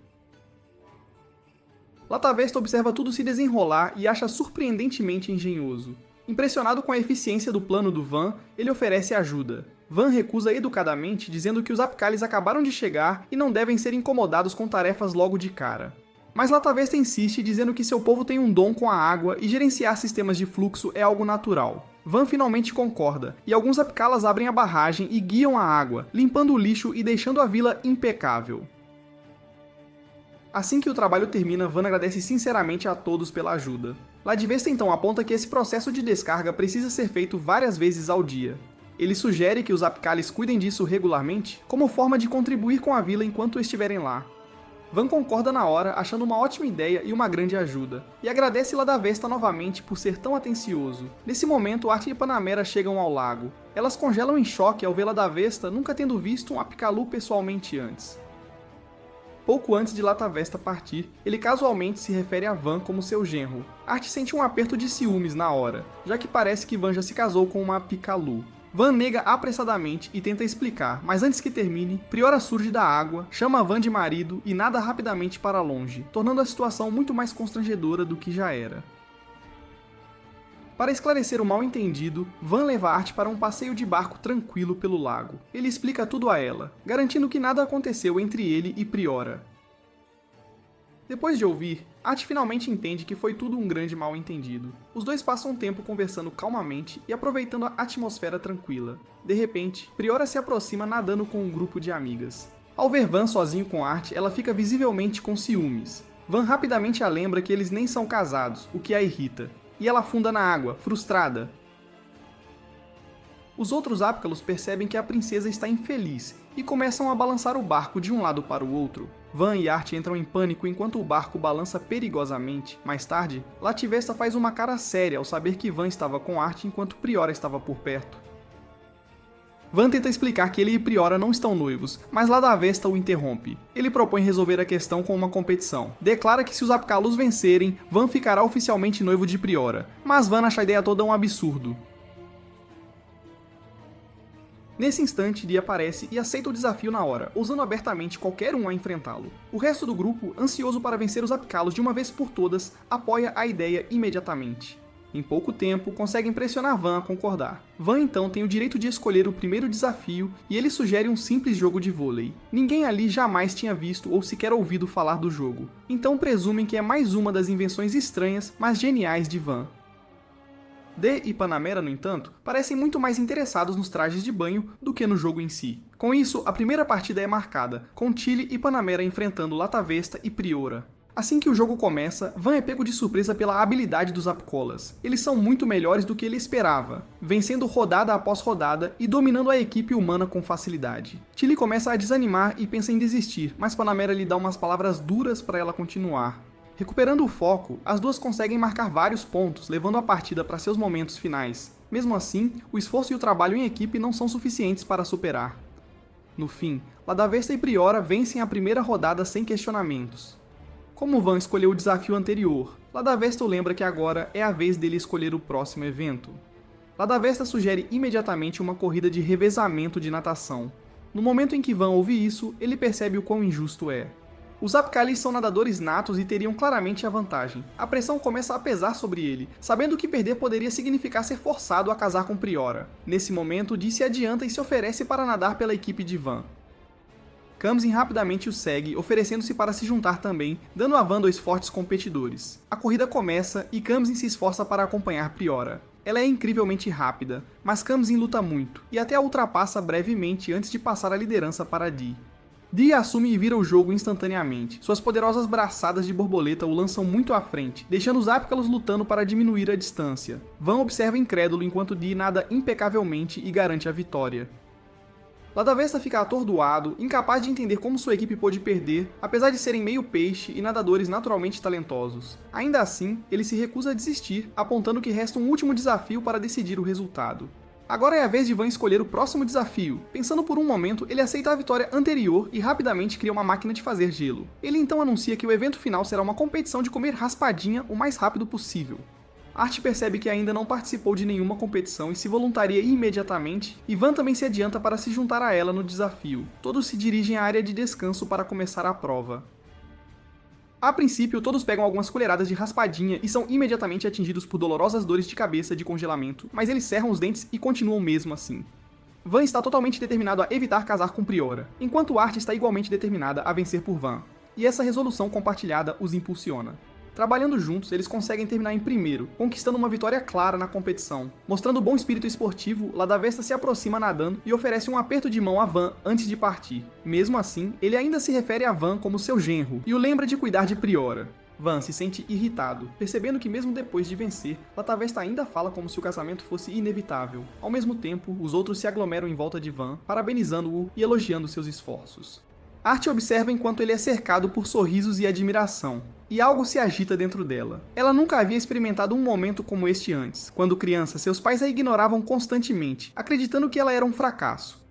Ladavesta observa tudo se desenrolar e acha surpreendentemente engenhoso. Impressionado com a eficiência do plano do Van, ele oferece ajuda. Van recusa educadamente, dizendo que os Apkales acabaram de chegar e não devem ser incomodados com tarefas logo de cara. Mas Latavesta insiste, dizendo que seu povo tem um dom com a água e gerenciar sistemas de fluxo é algo natural. Van finalmente concorda, e alguns Apkalas abrem a barragem e guiam a água, limpando o lixo e deixando a vila impecável. Assim que o trabalho termina, Van agradece sinceramente a todos pela ajuda. Latavesta então aponta que esse processo de descarga precisa ser feito várias vezes ao dia. Ele sugere que os Apkales cuidem disso regularmente, como forma de contribuir com a vila enquanto estiverem lá. Van concorda na hora, achando uma ótima ideia e uma grande ajuda, e agradece Latavesta novamente por ser tão atencioso. Nesse momento, Art e Panamera chegam ao lago. Elas congelam em choque ao ver Latavesta nunca tendo visto um Apkalu pessoalmente antes. Pouco antes de Latavesta partir, ele casualmente se refere a Van como seu genro. Art sente um aperto de ciúmes na hora, já que parece que Van já se casou com uma Apkalu. Van nega apressadamente e tenta explicar, mas antes que termine, Priora surge da água, chama Van de marido e nada rapidamente para longe, tornando a situação muito mais constrangedora do que já era. Para esclarecer o mal-entendido, Van leva Art para um passeio de barco tranquilo pelo lago. Ele explica tudo a ela, garantindo que nada aconteceu entre ele e Priora. Depois de ouvir, Art finalmente entende que foi tudo um grande mal-entendido. Os dois passam um tempo conversando calmamente e aproveitando a atmosfera tranquila. De repente, Priora se aproxima nadando com um grupo de amigas. Ao ver Van sozinho com Art, ela fica visivelmente com ciúmes. Van rapidamente a lembra que eles nem são casados, o que a irrita. E ela afunda na água, frustrada. Os outros Apkalos percebem que a princesa está infeliz e começam a balançar o barco de um lado para o outro. Van e Art entram em pânico enquanto o barco balança perigosamente. Mais tarde, Latavesta faz uma cara séria ao saber que Van estava com Art enquanto Priora estava por perto. Van tenta explicar que ele e Priora não estão noivos, mas Latavesta o interrompe. Ele propõe resolver a questão com uma competição. Declara que se os Apkalus vencerem, Van ficará oficialmente noivo de Priora, mas Van acha a ideia toda um absurdo. Nesse instante, Dee aparece e aceita o desafio na hora, usando abertamente qualquer um a enfrentá-lo. O resto do grupo, ansioso para vencer os Apkalos de uma vez por todas, apoia a ideia imediatamente. Em pouco tempo, conseguem pressionar Van a concordar. Van então tem o direito de escolher o primeiro desafio e ele sugere um simples jogo de vôlei. Ninguém ali jamais tinha visto ou sequer ouvido falar do jogo, então presumem que é mais uma das invenções estranhas, mas geniais de Van. Dee e Panamera, no entanto, parecem muito mais interessados nos trajes de banho do que no jogo em si. Com isso, a primeira partida é marcada, com Tilly e Panamera enfrentando Latavesta e Priora. Assim que o jogo começa, Van é pego de surpresa pela habilidade dos Apkolas. Eles são muito melhores do que ele esperava, vencendo rodada após rodada e dominando a equipe humana com facilidade. Tilly começa a desanimar e pensa em desistir, mas Panamera lhe dá umas palavras duras para ela continuar. Recuperando o foco, as duas conseguem marcar vários pontos, levando a partida para seus momentos finais. Mesmo assim, o esforço e o trabalho em equipe não são suficientes para superar. No fim, Latavesta e Priora vencem a primeira rodada sem questionamentos. Como Van escolheu o desafio anterior, Latavesta o lembra que agora é a vez dele escolher o próximo evento. Latavesta sugere imediatamente uma corrida de revezamento de natação. No momento em que Van ouve isso, ele percebe o quão injusto é. Os Apkalis são nadadores natos e teriam claramente a vantagem. A pressão começa a pesar sobre ele, sabendo que perder poderia significar ser forçado a casar com Priora. Nesse momento, Dee se adianta e se oferece para nadar pela equipe de Van. Kamsin rapidamente o segue, oferecendo-se para se juntar também, dando a Van 2 fortes competidores. A corrida começa e Kamsin se esforça para acompanhar Priora. Ela é incrivelmente rápida, mas Kamsin luta muito, e até a ultrapassa brevemente antes de passar a liderança para Dee. Dee assume e vira o jogo instantaneamente. Suas poderosas braçadas de borboleta o lançam muito à frente, deixando os Apkalos lutando para diminuir a distância. Van observa incrédulo enquanto Dee nada impecavelmente e garante a vitória. Latavesta fica atordoado, incapaz de entender como sua equipe pôde perder, apesar de serem meio peixe e nadadores naturalmente talentosos. Ainda assim, ele se recusa a desistir, apontando que resta um último desafio para decidir o resultado. Agora é a vez de Van escolher o próximo desafio. Pensando por um momento, ele aceita a vitória anterior e rapidamente cria uma máquina de fazer gelo. Ele então anuncia que o evento final será uma competição de comer raspadinha o mais rápido possível. Art percebe que ainda não participou de nenhuma competição e se voluntaria imediatamente, e Van também se adianta para se juntar a ela no desafio. Todos se dirigem à área de descanso para começar a prova. A princípio, todos pegam algumas colheradas de raspadinha e são imediatamente atingidos por dolorosas dores de cabeça de congelamento, mas eles cerram os dentes e continuam mesmo assim. Van está totalmente determinado a evitar casar com Priora, enquanto Art está igualmente determinada a vencer por Van, e essa resolução compartilhada os impulsiona. Trabalhando juntos, eles conseguem terminar em primeiro, conquistando uma vitória clara na competição. Mostrando bom espírito esportivo, Ladavesta se aproxima nadando e oferece um aperto de mão a Van antes de partir. Mesmo assim, ele ainda se refere a Van como seu genro e o lembra de cuidar de Priora. Van se sente irritado, percebendo que mesmo depois de vencer, Latavesta ainda fala como se o casamento fosse inevitável. Ao mesmo tempo, os outros se aglomeram em volta de Van, parabenizando-o e elogiando seus esforços. Art observa enquanto ele é cercado por sorrisos e admiração, e algo se agita dentro dela. Ela nunca havia experimentado um momento como este antes. Quando criança, seus pais a ignoravam constantemente, acreditando que ela era um fracasso.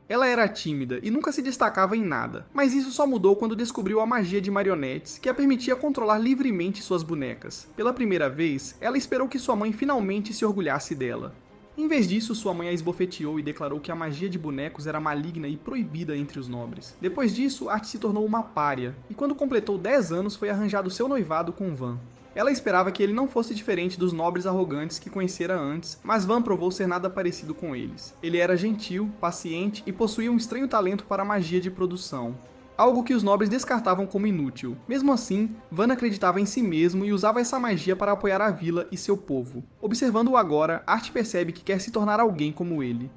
Ela era tímida e nunca se destacava em nada, mas isso só mudou quando descobriu a magia de marionetes, que a permitia controlar livremente suas bonecas. Pela primeira vez, ela esperou que sua mãe finalmente se orgulhasse dela. Em vez disso, sua mãe a esbofeteou e declarou que a magia de bonecos era maligna e proibida entre os nobres. Depois disso, Art se tornou uma pária, e quando completou 10 anos foi arranjado seu noivado com Van. Ela esperava que ele não fosse diferente dos nobres arrogantes que conhecera antes, mas Van provou ser nada parecido com eles. Ele era gentil, paciente e possuía um estranho talento para a magia de produção. Algo que os nobres descartavam como inútil. Mesmo assim, Van acreditava em si mesmo e usava essa magia para apoiar a vila e seu povo. Observando-o agora, Art percebe que quer se tornar alguém como ele.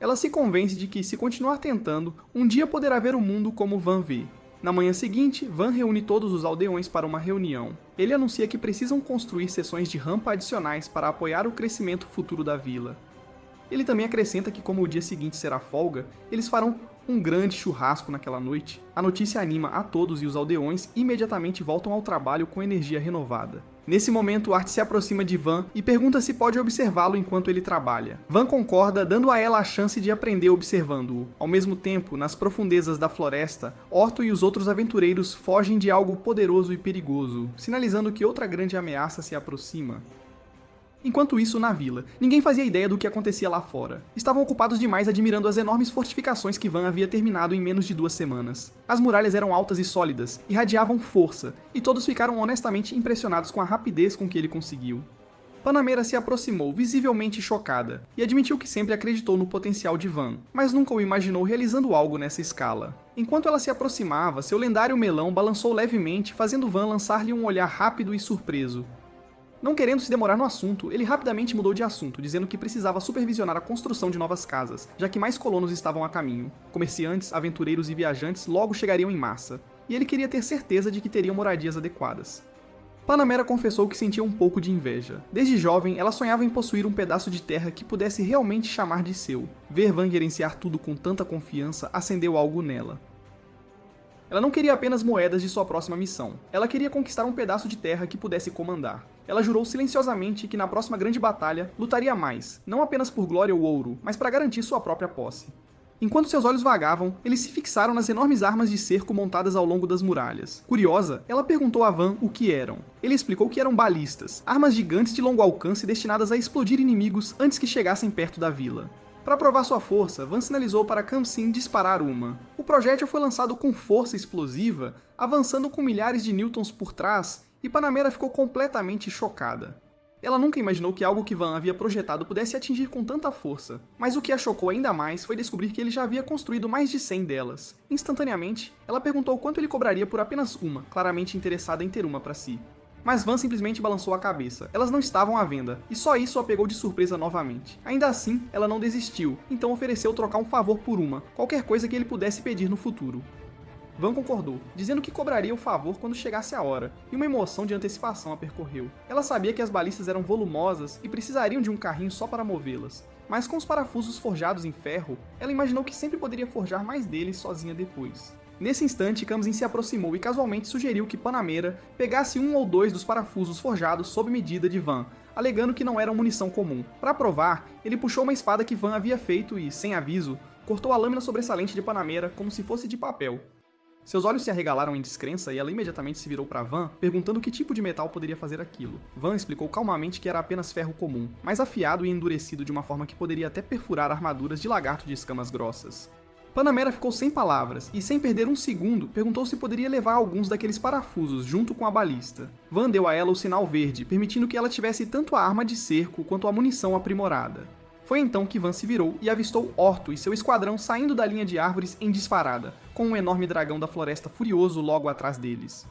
Ela se convence de que, se continuar tentando, um dia poderá ver o mundo como Van vê. Na manhã seguinte, Van reúne todos os aldeões para uma reunião. Ele anuncia que precisam construir seções de rampa adicionais para apoiar o crescimento futuro da vila. Ele também acrescenta que, como o dia seguinte será folga, eles farão um grande churrasco naquela noite. A notícia anima a todos e os aldeões imediatamente voltam ao trabalho com energia renovada. Nesse momento, Art se aproxima de Van e pergunta se pode observá-lo enquanto ele trabalha. Van concorda, dando a ela a chance de aprender observando-o. Ao mesmo tempo, nas profundezas da floresta, Orto e os outros aventureiros fogem de algo poderoso e perigoso, sinalizando que outra grande ameaça se aproxima. Enquanto isso, na vila, ninguém fazia ideia do que acontecia lá fora. Estavam ocupados demais admirando as enormes fortificações que Van havia terminado em menos de 2 semanas. As muralhas eram altas e sólidas, irradiavam força, e todos ficaram honestamente impressionados com a rapidez com que ele conseguiu. Panamera se aproximou, visivelmente chocada, e admitiu que sempre acreditou no potencial de Van, mas nunca o imaginou realizando algo nessa escala. Enquanto ela se aproximava, seu lendário melão balançou levemente, fazendo Van lançar-lhe um olhar rápido e surpreso. Não querendo se demorar no assunto, ele rapidamente mudou de assunto, dizendo que precisava supervisionar a construção de novas casas, já que mais colonos estavam a caminho. Comerciantes, aventureiros e viajantes logo chegariam em massa, e ele queria ter certeza de que teriam moradias adequadas. Panamera confessou que sentia um pouco de inveja. Desde jovem, ela sonhava em possuir um pedaço de terra que pudesse realmente chamar de seu. Ver Van gerenciar tudo com tanta confiança acendeu algo nela. Ela não queria apenas moedas de sua próxima missão. Ela queria conquistar um pedaço de terra que pudesse comandar. Ela jurou silenciosamente que na próxima grande batalha lutaria mais, não apenas por glória ou ouro, mas para garantir sua própria posse. Enquanto seus olhos vagavam, eles se fixaram nas enormes armas de cerco montadas ao longo das muralhas. Curiosa, ela perguntou a Van o que eram. Ele explicou que eram balistas, armas gigantes de longo alcance destinadas a explodir inimigos antes que chegassem perto da vila. Para provar sua força, Van sinalizou para Khamsin disparar uma. O projétil foi lançado com força explosiva, avançando com milhares de newtons por trás, e Panamera ficou completamente chocada. Ela nunca imaginou que algo que Van havia projetado pudesse atingir com tanta força, mas o que a chocou ainda mais foi descobrir que ele já havia construído mais de 100 delas. Instantaneamente, ela perguntou quanto ele cobraria por apenas uma, claramente interessada em ter uma para si. Mas Van simplesmente balançou a cabeça. Elas não estavam à venda, e só isso a pegou de surpresa novamente. Ainda assim, ela não desistiu, então ofereceu trocar um favor por uma, qualquer coisa que ele pudesse pedir no futuro. Van concordou, dizendo que cobraria o favor quando chegasse a hora, e uma emoção de antecipação a percorreu. Ela sabia que as balistas eram volumosas e precisariam de um carrinho só para movê-las, mas com os parafusos forjados em ferro, ela imaginou que sempre poderia forjar mais deles sozinha depois. Nesse instante, Khamsin se aproximou e casualmente sugeriu que Panamera pegasse um ou dois dos parafusos forjados sob medida de Van, alegando que não eram munição comum. Para provar, ele puxou uma espada que Van havia feito e, sem aviso, cortou a lâmina sobressalente de Panamera como se fosse de papel. Seus olhos se arregalaram em descrença e ela imediatamente se virou para Van, perguntando que tipo de metal poderia fazer aquilo. Van explicou calmamente que era apenas ferro comum, mas afiado e endurecido de uma forma que poderia até perfurar armaduras de lagarto de escamas grossas. Panamera ficou sem palavras e, sem perder um segundo, perguntou se poderia levar alguns daqueles parafusos junto com a balista. Van deu a ela o sinal verde, permitindo que ela tivesse tanto a arma de cerco quanto a munição aprimorada. Foi então que Van se virou e avistou Orto e seu esquadrão saindo da linha de árvores em disparada, com um enorme dragão da floresta furioso logo atrás deles.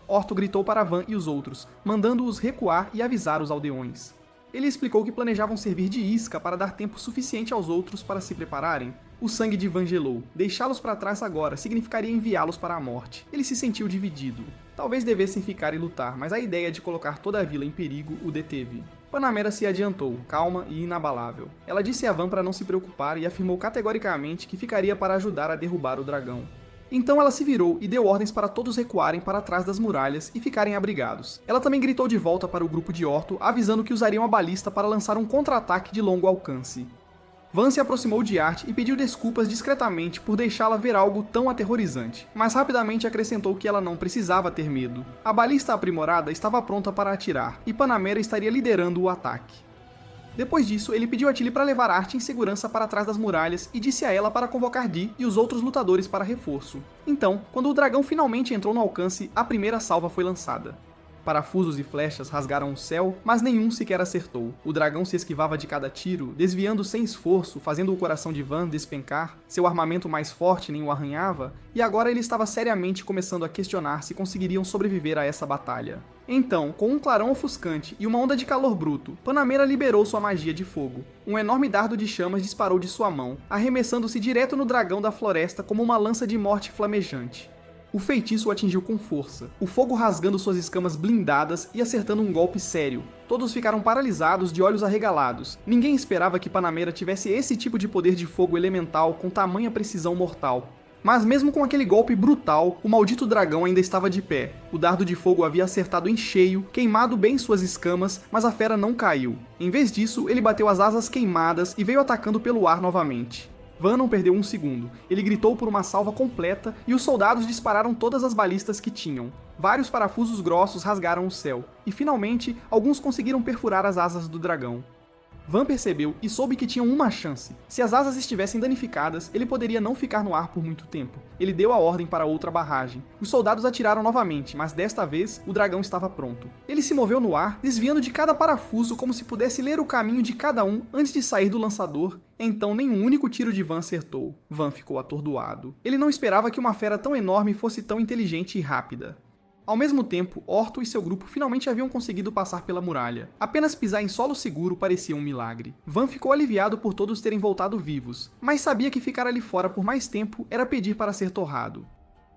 Orto gritou para Van e os outros, mandando-os recuar e avisar os aldeões. Ele explicou que planejavam servir de isca para dar tempo suficiente aos outros para se prepararem. O sangue de Van gelou. Deixá-los para trás agora significaria enviá-los para a morte. Ele se sentiu dividido. Talvez devessem ficar e lutar, mas a ideia de colocar toda a vila em perigo o deteve. Panamera se adiantou, calma e inabalável. Ela disse a Van para não se preocupar e afirmou categoricamente que ficaria para ajudar a derrubar o dragão. Então ela se virou e deu ordens para todos recuarem para trás das muralhas e ficarem abrigados. Ela também gritou de volta para o grupo de Orto, avisando que usariam a balista para lançar um contra-ataque de longo alcance. Van se aproximou de Art e pediu desculpas discretamente por deixá-la ver algo tão aterrorizante, mas rapidamente acrescentou que ela não precisava ter medo. A balista aprimorada estava pronta para atirar, e Panamera estaria liderando o ataque. Depois disso, ele pediu a Tilly para levar Art em segurança para trás das muralhas e disse a ela para convocar Dee e os outros lutadores para reforço. Então, quando o dragão finalmente entrou no alcance, a primeira salva foi lançada. Parafusos e flechas rasgaram o céu, mas nenhum sequer acertou. O dragão se esquivava de cada tiro, desviando sem esforço, fazendo o coração de Van despencar, seu armamento mais forte nem o arranhava, e agora ele estava seriamente começando a questionar se conseguiriam sobreviver a essa batalha. Então, com um clarão ofuscante e uma onda de calor bruto, Panamera liberou sua magia de fogo. Um enorme dardo de chamas disparou de sua mão, arremessando-se direto no dragão da floresta como uma lança de morte flamejante. O feitiço o atingiu com força, o fogo rasgando suas escamas blindadas e acertando um golpe sério. Todos ficaram paralisados, de olhos arregalados. Ninguém esperava que Panamera tivesse esse tipo de poder de fogo elemental com tamanha precisão mortal. Mas mesmo com aquele golpe brutal, o maldito dragão ainda estava de pé. O dardo de fogo havia acertado em cheio, queimado bem suas escamas, mas a fera não caiu. Em vez disso, ele bateu as asas queimadas e veio atacando pelo ar novamente. Van não perdeu um segundo. Ele gritou por uma salva completa e os soldados dispararam todas as balistas que tinham. Vários parafusos grossos rasgaram o céu, e finalmente, alguns conseguiram perfurar as asas do dragão. Van percebeu e soube que tinham uma chance. Se as asas estivessem danificadas, ele poderia não ficar no ar por muito tempo. Ele deu a ordem para outra barragem. Os soldados atiraram novamente, mas desta vez, o dragão estava pronto. Ele se moveu no ar, desviando de cada parafuso como se pudesse ler o caminho de cada um antes de sair do lançador. Então nenhum único tiro de Van acertou. Van ficou atordoado. Ele não esperava que uma fera tão enorme fosse tão inteligente e rápida. Ao mesmo tempo, Orto e seu grupo finalmente haviam conseguido passar pela muralha. Apenas pisar em solo seguro parecia um milagre. Van ficou aliviado por todos terem voltado vivos, mas sabia que ficar ali fora por mais tempo era pedir para ser torrado.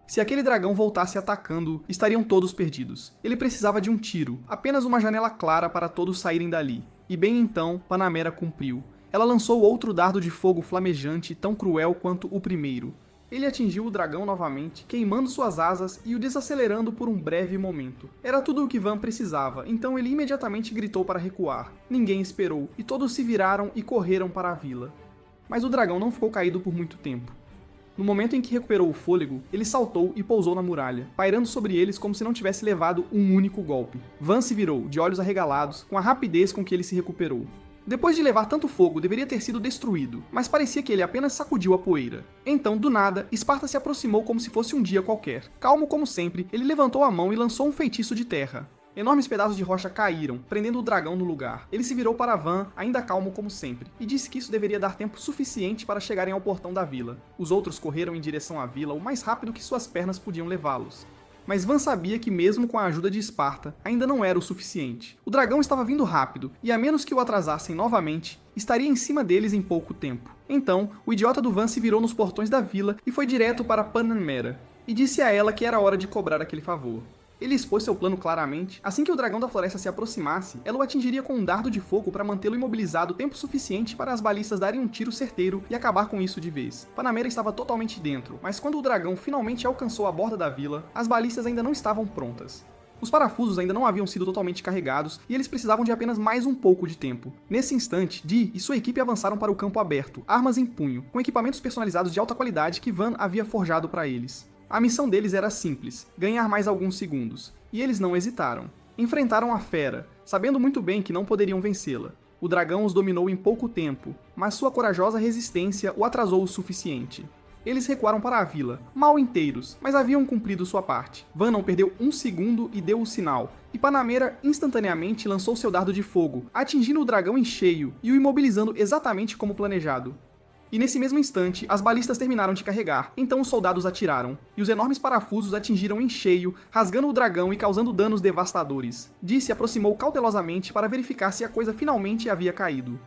Se aquele dragão voltasse atacando, estariam todos perdidos. Ele precisava de um tiro, apenas uma janela clara para todos saírem dali. E bem então, Panamera cumpriu. Ela lançou outro dardo de fogo flamejante tão cruel quanto o primeiro. Ele atingiu o dragão novamente, queimando suas asas e o desacelerando por um breve momento. Era tudo o que Van precisava, então ele imediatamente gritou para recuar. Ninguém esperou, e todos se viraram e correram para a vila. Mas o dragão não ficou caído por muito tempo. No momento em que recuperou o fôlego, ele saltou e pousou na muralha, pairando sobre eles como se não tivesse levado um único golpe. Van se virou, de olhos arregalados, com a rapidez com que ele se recuperou. Depois de levar tanto fogo, deveria ter sido destruído, mas parecia que ele apenas sacudiu a poeira. Então, do nada, Esparta se aproximou como se fosse um dia qualquer. Calmo como sempre, ele levantou a mão e lançou um feitiço de terra. Enormes pedaços de rocha caíram, prendendo o dragão no lugar. Ele se virou para Van, ainda calmo como sempre, e disse que isso deveria dar tempo suficiente para chegarem ao portão da vila. Os outros correram em direção à vila o mais rápido que suas pernas podiam levá-los. Mas Van sabia que mesmo com a ajuda de Esparta, ainda não era o suficiente. O dragão estava vindo rápido, e a menos que o atrasassem novamente, estaria em cima deles em pouco tempo. Então, o idiota do Van se virou nos portões da vila e foi direto para Panamera, e disse a ela que era hora de cobrar aquele favor. Ele expôs seu plano claramente. Assim que o dragão da floresta se aproximasse, ela o atingiria com um dardo de fogo para mantê-lo imobilizado o tempo suficiente para as balistas darem um tiro certeiro e acabar com isso de vez. Panamera estava totalmente dentro, mas quando o dragão finalmente alcançou a borda da vila, as balistas ainda não estavam prontas. Os parafusos ainda não haviam sido totalmente carregados e eles precisavam de apenas mais um pouco de tempo. Nesse instante, Dee e sua equipe avançaram para o campo aberto, armas em punho, com equipamentos personalizados de alta qualidade que Van havia forjado para eles. A missão deles era simples, ganhar mais alguns segundos, e eles não hesitaram. Enfrentaram a fera, sabendo muito bem que não poderiam vencê-la. O dragão os dominou em pouco tempo, mas sua corajosa resistência o atrasou o suficiente. Eles recuaram para a vila, mal inteiros, mas haviam cumprido sua parte. Van não perdeu um segundo e deu o sinal, e Panamera instantaneamente lançou seu dardo de fogo, atingindo o dragão em cheio e o imobilizando exatamente como planejado. E nesse mesmo instante, as balistas terminaram de carregar, então os soldados atiraram, e os enormes parafusos atingiram em cheio, rasgando o dragão e causando danos devastadores. Dee se aproximou cautelosamente para verificar se a coisa finalmente havia caído.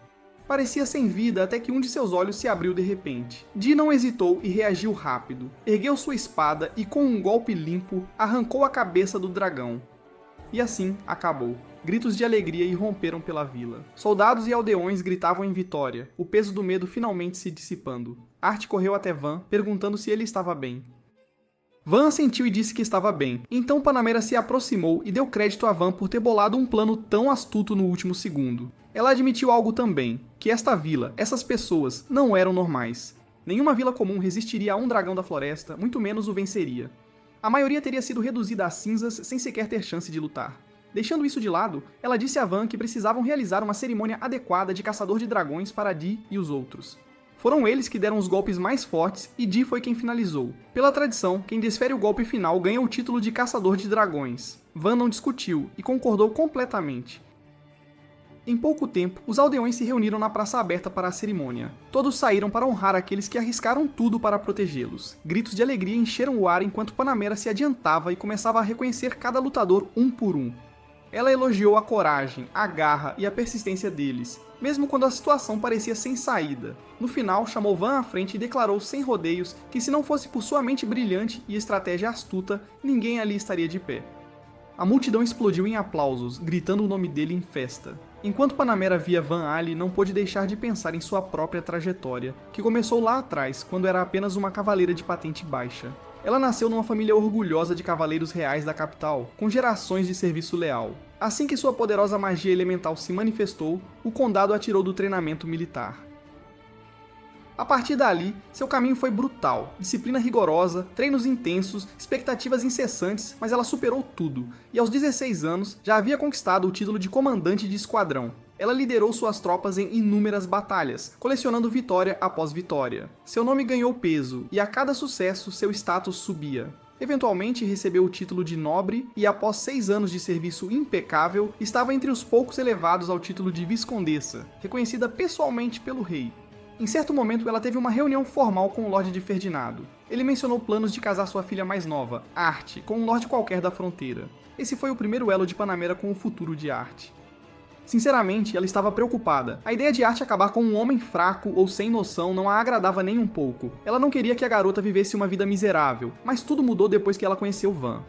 Parecia sem vida até que um de seus olhos se abriu de repente. Dee não hesitou e reagiu rápido. Ergueu sua espada e, com um golpe limpo, arrancou a cabeça do dragão. E assim acabou. Gritos de alegria irromperam pela vila. Soldados e aldeões gritavam em vitória, o peso do medo finalmente se dissipando. Art correu até Van, perguntando se ele estava bem. Van assentiu e disse que estava bem. Então Panamera se aproximou e deu crédito a Van por ter bolado um plano tão astuto no último segundo. Ela admitiu algo também, que esta vila, essas pessoas, não eram normais. Nenhuma vila comum resistiria a um dragão da floresta, muito menos o venceria. A maioria teria sido reduzida a cinzas sem sequer ter chance de lutar. Deixando isso de lado, ela disse a Van que precisavam realizar uma cerimônia adequada de caçador de dragões para Dee e os outros. Foram eles que deram os golpes mais fortes e Dee foi quem finalizou. Pela tradição, quem desfere o golpe final ganha o título de caçador de dragões. Van não discutiu e concordou completamente. Em pouco tempo, os aldeões se reuniram na praça aberta para a cerimônia. Todos saíram para honrar aqueles que arriscaram tudo para protegê-los. Gritos de alegria encheram o ar enquanto Panamera se adiantava e começava a reconhecer cada lutador um por um. Ela elogiou a coragem, a garra e a persistência deles, mesmo quando a situação parecia sem saída. No final, chamou Van à frente e declarou sem rodeios que se não fosse por sua mente brilhante e estratégia astuta, ninguém ali estaria de pé. A multidão explodiu em aplausos, gritando o nome dele em festa. Enquanto Panamera via Van Ali, não pôde deixar de pensar em sua própria trajetória, que começou lá atrás, quando era apenas uma cavaleira de patente baixa. Ela nasceu numa família orgulhosa de cavaleiros reais da capital, com gerações de serviço leal. Assim que sua poderosa magia elemental se manifestou, o condado a tirou do treinamento militar. A partir dali, seu caminho foi brutal, disciplina rigorosa, treinos intensos, expectativas incessantes, mas ela superou tudo, e aos 16 anos já havia conquistado o título de comandante de esquadrão. Ela liderou suas tropas em inúmeras batalhas, colecionando vitória após vitória. Seu nome ganhou peso, e a cada sucesso seu status subia. Eventualmente recebeu o título de nobre e, após 6 anos de serviço impecável, estava entre os poucos elevados ao título de viscondessa, reconhecida pessoalmente pelo rei. Em certo momento, ela teve uma reunião formal com o Lorde de Ferdinando. Ele mencionou planos de casar sua filha mais nova, Art, com um lorde qualquer da fronteira. Esse foi o primeiro elo de Panamera com o futuro de Art. Sinceramente, ela estava preocupada. A ideia de Art acabar com um homem fraco ou sem noção não a agradava nem um pouco. Ela não queria que a garota vivesse uma vida miserável, mas tudo mudou depois que ela conheceu Van.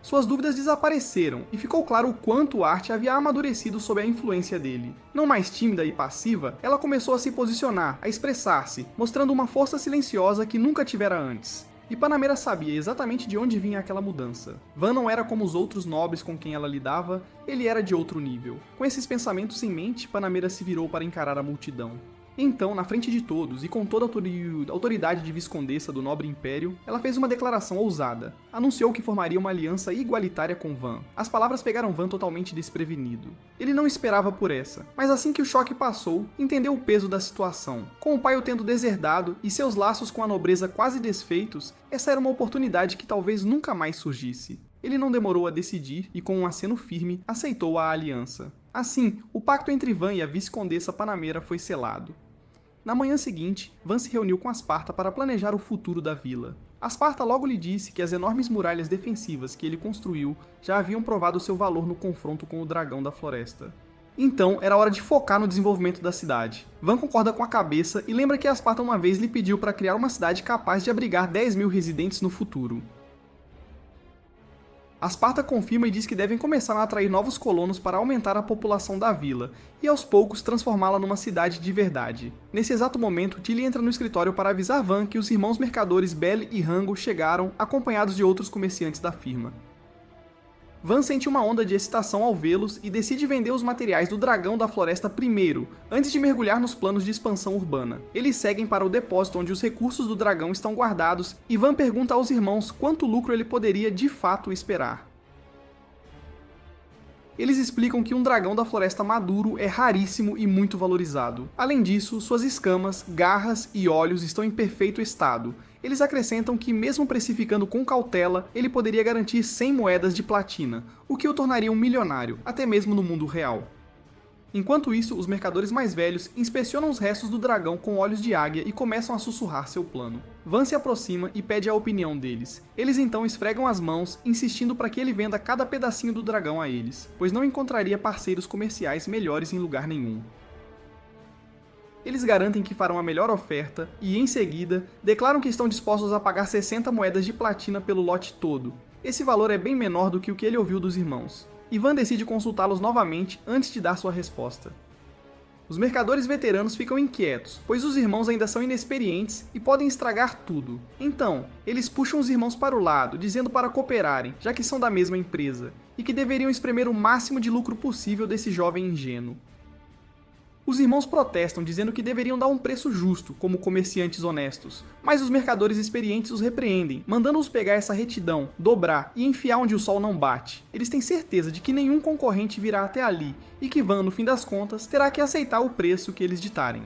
Suas dúvidas desapareceram, e ficou claro o quanto Art havia amadurecido sob a influência dele. Não mais tímida e passiva, ela começou a se posicionar, a expressar-se, mostrando uma força silenciosa que nunca tivera antes. E Panamera sabia exatamente de onde vinha aquela mudança. Van não era como os outros nobres com quem ela lidava, ele era de outro nível. Com esses pensamentos em mente, Panamera se virou para encarar a multidão. Então, na frente de todos e com toda a autoridade de viscondessa do nobre império, ela fez uma declaração ousada. Anunciou que formaria uma aliança igualitária com Van. As palavras pegaram Van totalmente desprevenido. Ele não esperava por essa, mas assim que o choque passou, entendeu o peso da situação. Com o pai o tendo deserdado e seus laços com a nobreza quase desfeitos, essa era uma oportunidade que talvez nunca mais surgisse. Ele não demorou a decidir e, com um aceno firme, aceitou a aliança. Assim, o pacto entre Van e a viscondessa Panamera foi selado. Na manhã seguinte, Van se reuniu com Asparta para planejar o futuro da vila. Asparta logo lhe disse que as enormes muralhas defensivas que ele construiu já haviam provado seu valor no confronto com o dragão da floresta. Então, era hora de focar no desenvolvimento da cidade. Van concorda com a cabeça e lembra que Asparta uma vez lhe pediu para criar uma cidade capaz de abrigar 10.000 residentes no futuro. Asparta confirma e diz que devem começar a atrair novos colonos para aumentar a população da vila, e aos poucos transformá-la numa cidade de verdade. Nesse exato momento, Tilly entra no escritório para avisar Van que os irmãos mercadores Belle e Rango chegaram, acompanhados de outros comerciantes da firma. Van sente uma onda de excitação ao vê-los e decide vender os materiais do dragão da floresta primeiro, antes de mergulhar nos planos de expansão urbana. Eles seguem para o depósito onde os recursos do dragão estão guardados e Van pergunta aos irmãos quanto lucro ele poderia de fato esperar. Eles explicam que um dragão da floresta maduro é raríssimo e muito valorizado. Além disso, suas escamas, garras e olhos estão em perfeito estado. Eles acrescentam que, mesmo precificando com cautela, ele poderia garantir 100 moedas de platina, o que o tornaria um milionário, até mesmo no mundo real. Enquanto isso, os mercadores mais velhos inspecionam os restos do dragão com olhos de águia e começam a sussurrar seu plano. Van se aproxima e pede a opinião deles. Eles então esfregam as mãos, insistindo para que ele venda cada pedacinho do dragão a eles, pois não encontraria parceiros comerciais melhores em lugar nenhum. Eles garantem que farão a melhor oferta e, em seguida, declaram que estão dispostos a pagar 60 moedas de platina pelo lote todo. Esse valor é bem menor do que o que ele ouviu dos irmãos. Van decide consultá-los novamente antes de dar sua resposta. Os mercadores veteranos ficam inquietos, pois os irmãos ainda são inexperientes e podem estragar tudo. Então, eles puxam os irmãos para o lado, dizendo para cooperarem, já que são da mesma empresa, e que deveriam espremer o máximo de lucro possível desse jovem ingênuo. Os irmãos protestam, dizendo que deveriam dar um preço justo, como comerciantes honestos, mas os mercadores experientes os repreendem, mandando-os pegar essa retidão, dobrar e enfiar onde o sol não bate. Eles têm certeza de que nenhum concorrente virá até ali, e que Van, no fim das contas, terá que aceitar o preço que eles ditarem.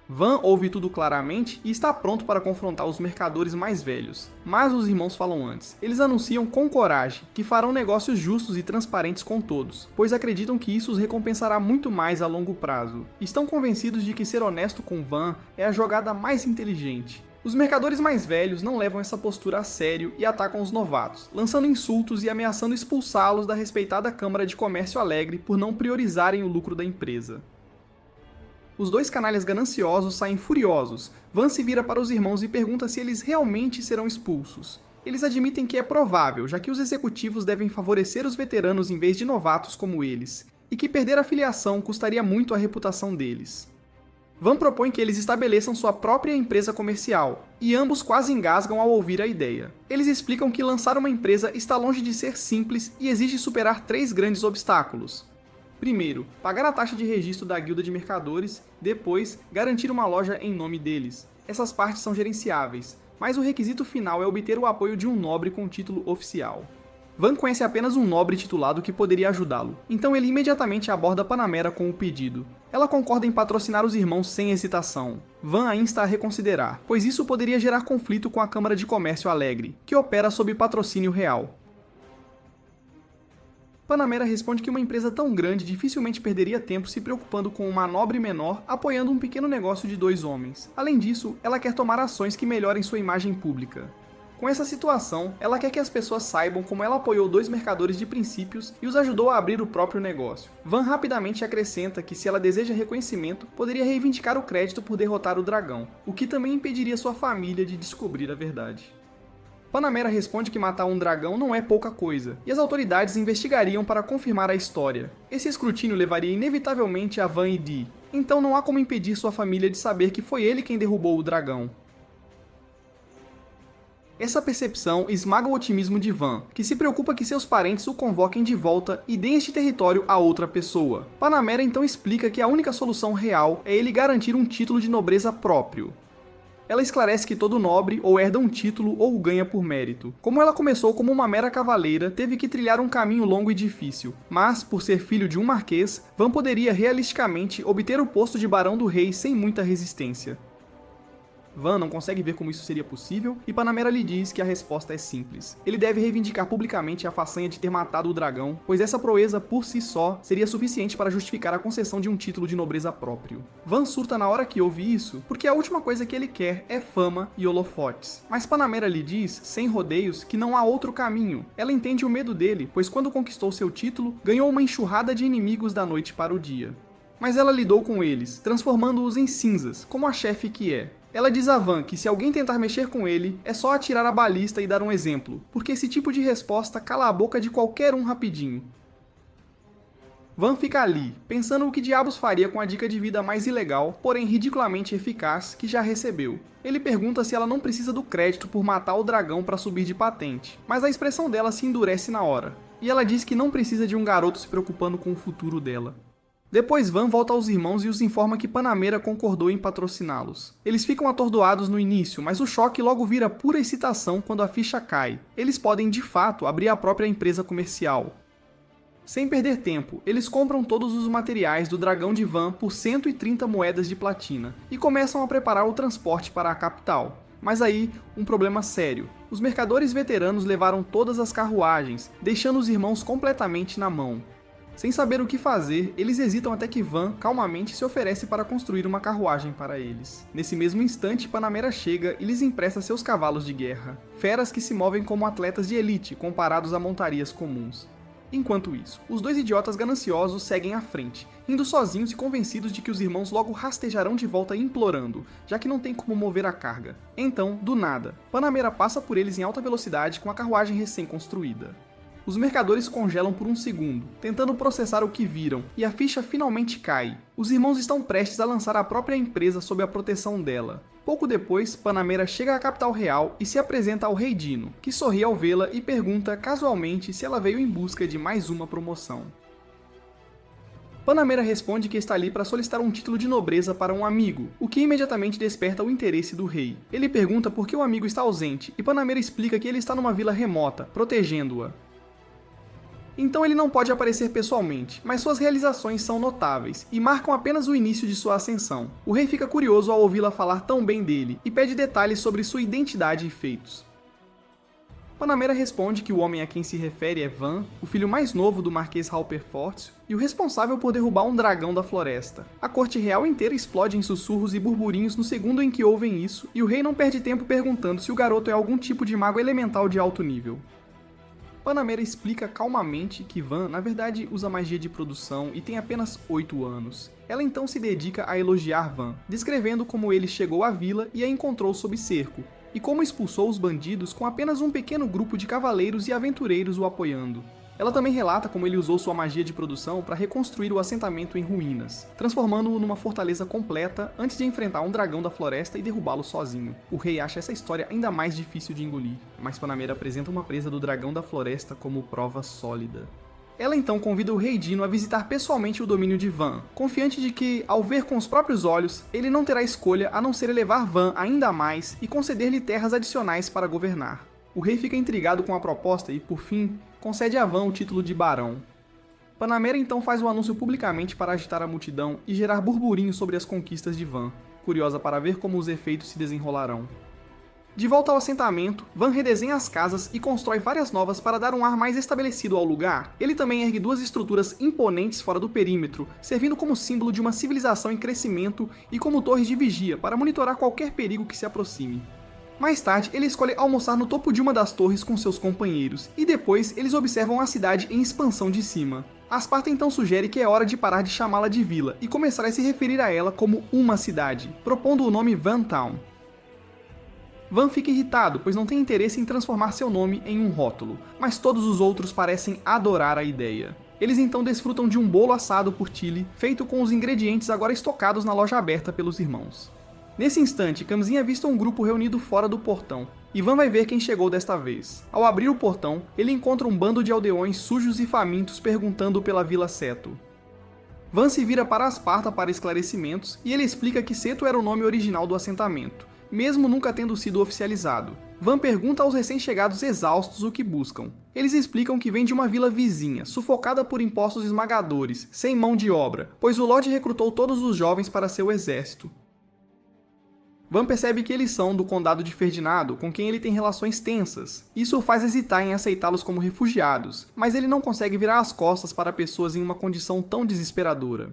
Van ouve tudo claramente e está pronto para confrontar os mercadores mais velhos. Mas os irmãos falam antes. Eles anunciam com coragem que farão negócios justos e transparentes com todos, pois acreditam que isso os recompensará muito mais a longo prazo. Estão convencidos de que ser honesto com Van é a jogada mais inteligente. Os mercadores mais velhos não levam essa postura a sério e atacam os novatos, lançando insultos e ameaçando expulsá-los da respeitada Câmara de Comércio Alegre por não priorizarem o lucro da empresa. Os dois canalhas gananciosos saem furiosos. Van se vira para os irmãos e pergunta se eles realmente serão expulsos. Eles admitem que é provável, já que os executivos devem favorecer os veteranos em vez de novatos como eles, e que perder a filiação custaria muito a reputação deles. Van propõe que eles estabeleçam sua própria empresa comercial, e ambos quase engasgam ao ouvir a ideia. Eles explicam que lançar uma empresa está longe de ser simples e exige superar 3 grandes obstáculos. Primeiro, pagar a taxa de registro da guilda de mercadores, depois, garantir uma loja em nome deles. Essas partes são gerenciáveis, mas o requisito final é obter o apoio de um nobre com título oficial. Van conhece apenas um nobre titulado que poderia ajudá-lo, então ele imediatamente aborda Panamera com o pedido. Ela concorda em patrocinar os irmãos sem hesitação. Van a insta a reconsiderar, pois isso poderia gerar conflito com a Câmara de Comércio Alegre, que opera sob patrocínio real. Panamera responde que uma empresa tão grande dificilmente perderia tempo se preocupando com uma nobre menor apoiando um pequeno negócio de 2 homens. Além disso, ela quer tomar ações que melhorem sua imagem pública. Com essa situação, ela quer que as pessoas saibam como ela apoiou 2 mercadores de princípios e os ajudou a abrir o próprio negócio. Van rapidamente acrescenta que, se ela deseja reconhecimento, poderia reivindicar o crédito por derrotar o dragão, o que também impediria sua família de descobrir a verdade. Panamera responde que matar um dragão não é pouca coisa, e as autoridades investigariam para confirmar a história. Esse escrutínio levaria inevitavelmente a Van e Dee, então não há como impedir sua família de saber que foi ele quem derrubou o dragão. Essa percepção esmaga o otimismo de Van, que se preocupa que seus parentes o convoquem de volta e deem este território a outra pessoa. Panamera então explica que a única solução real é ele garantir um título de nobreza próprio. Ela esclarece que todo nobre ou herda um título ou o ganha por mérito. Como ela começou como uma mera cavaleira, teve que trilhar um caminho longo e difícil, mas, por ser filho de um marquês, Van poderia realisticamente obter o posto de barão do rei sem muita resistência. Van não consegue ver como isso seria possível, e Panamera lhe diz que a resposta é simples. Ele deve reivindicar publicamente a façanha de ter matado o dragão, pois essa proeza por si só seria suficiente para justificar a concessão de um título de nobreza próprio. Van surta na hora que ouve isso, porque a última coisa que ele quer é fama e holofotes. Mas Panamera lhe diz, sem rodeios, que não há outro caminho. Ela entende o medo dele, pois quando conquistou seu título, ganhou uma enxurrada de inimigos da noite para o dia. Mas ela lidou com eles, transformando-os em cinzas, como a chefe que é. Ela diz a Van que se alguém tentar mexer com ele, é só atirar a balista e dar um exemplo, porque esse tipo de resposta cala a boca de qualquer um rapidinho. Van fica ali, pensando o que diabos faria com a dica de vida mais ilegal, porém ridiculamente eficaz, que já recebeu. Ele pergunta se ela não precisa do crédito por matar o dragão para subir de patente, mas a expressão dela se endurece na hora, e ela diz que não precisa de um garoto se preocupando com o futuro dela. Depois Van volta aos irmãos e os informa que Panamera concordou em patrociná-los. Eles ficam atordoados no início, mas o choque logo vira pura excitação quando a ficha cai. Eles podem, de fato, abrir a própria empresa comercial. Sem perder tempo, eles compram todos os materiais do dragão de Van por 130 moedas de platina e começam a preparar o transporte para a capital. Mas aí, um problema sério. Os mercadores veteranos levaram todas as carruagens, deixando os irmãos completamente na mão. Sem saber o que fazer, eles hesitam até que Van calmamente se oferece para construir uma carruagem para eles. Nesse mesmo instante, Panamera chega e lhes empresta seus cavalos de guerra, feras que se movem como atletas de elite comparados a montarias comuns. Enquanto isso, os dois idiotas gananciosos seguem à frente, indo sozinhos e convencidos de que os irmãos logo rastejarão de volta implorando, já que não tem como mover a carga. Então, do nada, Panamera passa por eles em alta velocidade com a carruagem recém-construída. Os mercadores congelam por um segundo, tentando processar o que viram, e a ficha finalmente cai. Os irmãos estão prestes a lançar a própria empresa sob a proteção dela. Pouco depois, Panamera chega à capital real e se apresenta ao rei Dino, que sorri ao vê-la e pergunta casualmente se ela veio em busca de mais uma promoção. Panamera responde que está ali para solicitar um título de nobreza para um amigo, o que imediatamente desperta o interesse do rei. Ele pergunta por que o amigo está ausente, e Panamera explica que ele está numa vila remota, protegendo-a. Então ele não pode aparecer pessoalmente, mas suas realizações são notáveis e marcam apenas o início de sua ascensão. O rei fica curioso ao ouvi-la falar tão bem dele e pede detalhes sobre sua identidade e feitos. Panamera responde que o homem a quem se refere é Van, o filho mais novo do Marquês Halperfortio e o responsável por derrubar um dragão da floresta. A corte real inteira explode em sussurros e burburinhos no segundo em que ouvem isso, e o rei não perde tempo perguntando se o garoto é algum tipo de mago elemental de alto nível. Panamera explica calmamente que Van, na verdade, usa magia de produção e tem apenas 8 anos. Ela então se dedica a elogiar Van, descrevendo como ele chegou à vila e a encontrou sob cerco, e como expulsou os bandidos com apenas um pequeno grupo de cavaleiros e aventureiros o apoiando. Ela também relata como ele usou sua magia de produção para reconstruir o assentamento em ruínas, transformando-o numa fortaleza completa antes de enfrentar um dragão da floresta e derrubá-lo sozinho. O rei acha essa história ainda mais difícil de engolir, mas Panamera apresenta uma presa do dragão da floresta como prova sólida. Ela então convida o rei Dino a visitar pessoalmente o domínio de Van, confiante de que, ao ver com os próprios olhos, ele não terá escolha a não ser elevar Van ainda mais e conceder-lhe terras adicionais para governar. O rei fica intrigado com a proposta e, por fim, concede a Van o título de barão. Panamera então faz o anúncio publicamente para agitar a multidão e gerar burburinho sobre as conquistas de Van, curiosa para ver como os efeitos se desenrolarão. De volta ao assentamento, Van redesenha as casas e constrói várias novas para dar um ar mais estabelecido ao lugar. Ele também ergue 2 estruturas imponentes fora do perímetro, servindo como símbolo de uma civilização em crescimento e como torres de vigia para monitorar qualquer perigo que se aproxime. Mais tarde, ele escolhe almoçar no topo de uma das torres com seus companheiros, e depois eles observam a cidade em expansão de cima. Asparta então sugere que é hora de parar de chamá-la de vila e começar a se referir a ela como uma cidade, propondo o nome Van Town. Van fica irritado, pois não tem interesse em transformar seu nome em um rótulo, mas todos os outros parecem adorar a ideia. Eles então desfrutam de um bolo assado por Tilly, feito com os ingredientes agora estocados na loja aberta pelos irmãos. Nesse instante, Kamzin avista um grupo reunido fora do portão, e Van vai ver quem chegou desta vez. Ao abrir o portão, ele encontra um bando de aldeões sujos e famintos perguntando pela Vila Seto. Van se vira para Asparta para esclarecimentos, e ele explica que Seto era o nome original do assentamento, mesmo nunca tendo sido oficializado. Van pergunta aos recém-chegados exaustos o que buscam. Eles explicam que vem de uma vila vizinha, sufocada por impostos esmagadores, sem mão de obra, pois o Lorde recrutou todos os jovens para seu exército. Van percebe que eles são do condado de Ferdinando, com quem ele tem relações tensas. Isso o faz hesitar em aceitá-los como refugiados, mas ele não consegue virar as costas para pessoas em uma condição tão desesperadora.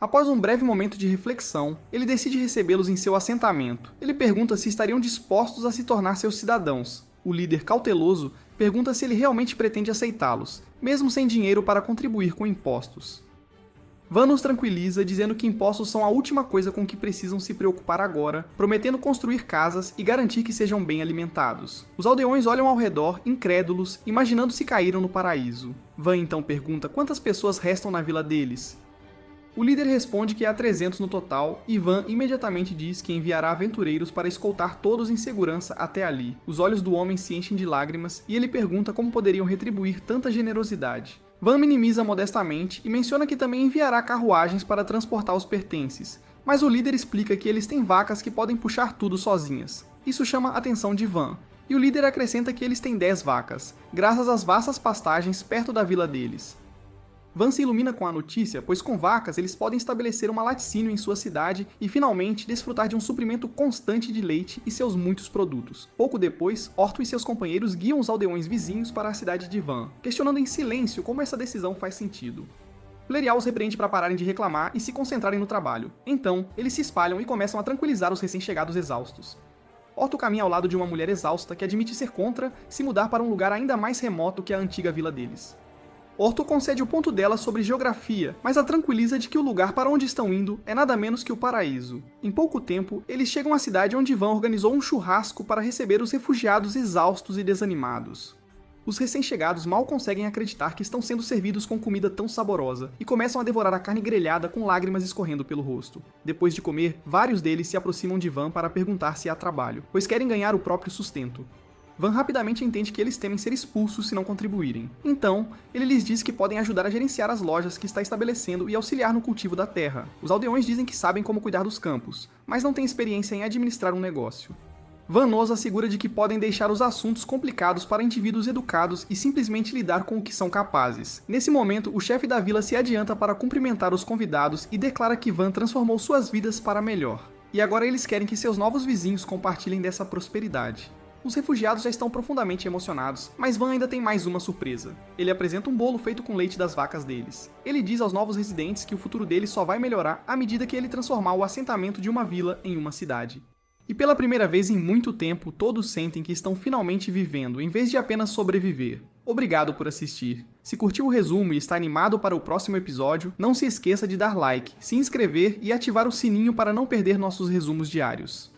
Após um breve momento de reflexão, ele decide recebê-los em seu assentamento. Ele pergunta se estariam dispostos a se tornar seus cidadãos. O líder cauteloso pergunta se ele realmente pretende aceitá-los, mesmo sem dinheiro para contribuir com impostos. Van nos tranquiliza dizendo que impostos são a última coisa com que precisam se preocupar agora, prometendo construir casas e garantir que sejam bem alimentados. Os aldeões olham ao redor, incrédulos, imaginando se caíram no paraíso. Van então pergunta quantas pessoas restam na vila deles. O líder responde que há 300 no total, e Van imediatamente diz que enviará aventureiros para escoltar todos em segurança até ali. Os olhos do homem se enchem de lágrimas, e ele pergunta como poderiam retribuir tanta generosidade. Van minimiza modestamente e menciona que também enviará carruagens para transportar os pertences, mas o líder explica que eles têm vacas que podem puxar tudo sozinhas. Isso chama a atenção de Van, E o líder acrescenta que eles têm 10 vacas, graças às vastas pastagens perto da vila deles. Van se ilumina com a notícia, pois com vacas eles podem estabelecer uma laticínio em sua cidade e finalmente desfrutar de um suprimento constante de leite e seus muitos produtos. Pouco depois, Orto e seus companheiros guiam os aldeões vizinhos para a cidade de Van, questionando em silêncio como essa decisão faz sentido. Plerial os repreende para pararem de reclamar e se concentrarem no trabalho. Então, eles se espalham e começam a tranquilizar os recém-chegados exaustos. Orto caminha ao lado de uma mulher exausta que admite ser contra se mudar para um lugar ainda mais remoto que a antiga vila deles. Orto concede o ponto dela sobre geografia, mas a tranquiliza de que o lugar para onde estão indo é nada menos que o paraíso. Em pouco tempo, eles chegam à cidade onde Van organizou um churrasco para receber os refugiados exaustos e desanimados. Os recém-chegados mal conseguem acreditar que estão sendo servidos com comida tão saborosa e começam a devorar a carne grelhada com lágrimas escorrendo pelo rosto. Depois de comer, vários deles se aproximam de Van para perguntar se há trabalho, pois querem ganhar o próprio sustento. Van rapidamente entende que eles temem ser expulsos se não contribuírem. Então, ele lhes diz que podem ajudar a gerenciar as lojas que está estabelecendo e auxiliar no cultivo da terra. Os aldeões dizem que sabem como cuidar dos campos, mas não têm experiência em administrar um negócio. Van nos assegura de que podem deixar os assuntos complicados para indivíduos educados e simplesmente lidar com o que são capazes. Nesse momento, o chefe da vila se adianta para cumprimentar os convidados e declara que Van transformou suas vidas para melhor. E agora eles querem que seus novos vizinhos compartilhem dessa prosperidade. Os refugiados já estão profundamente emocionados, mas Van ainda tem mais uma surpresa. Ele apresenta um bolo feito com leite das vacas deles. Ele diz aos novos residentes que o futuro deles só vai melhorar à medida que ele transformar o assentamento de uma vila em uma cidade. E pela primeira vez em muito tempo, todos sentem que estão finalmente vivendo, em vez de apenas sobreviver. Obrigado por assistir. Se curtiu o resumo e está animado para o próximo episódio, não se esqueça de dar like, se inscrever e ativar o sininho para não perder nossos resumos diários.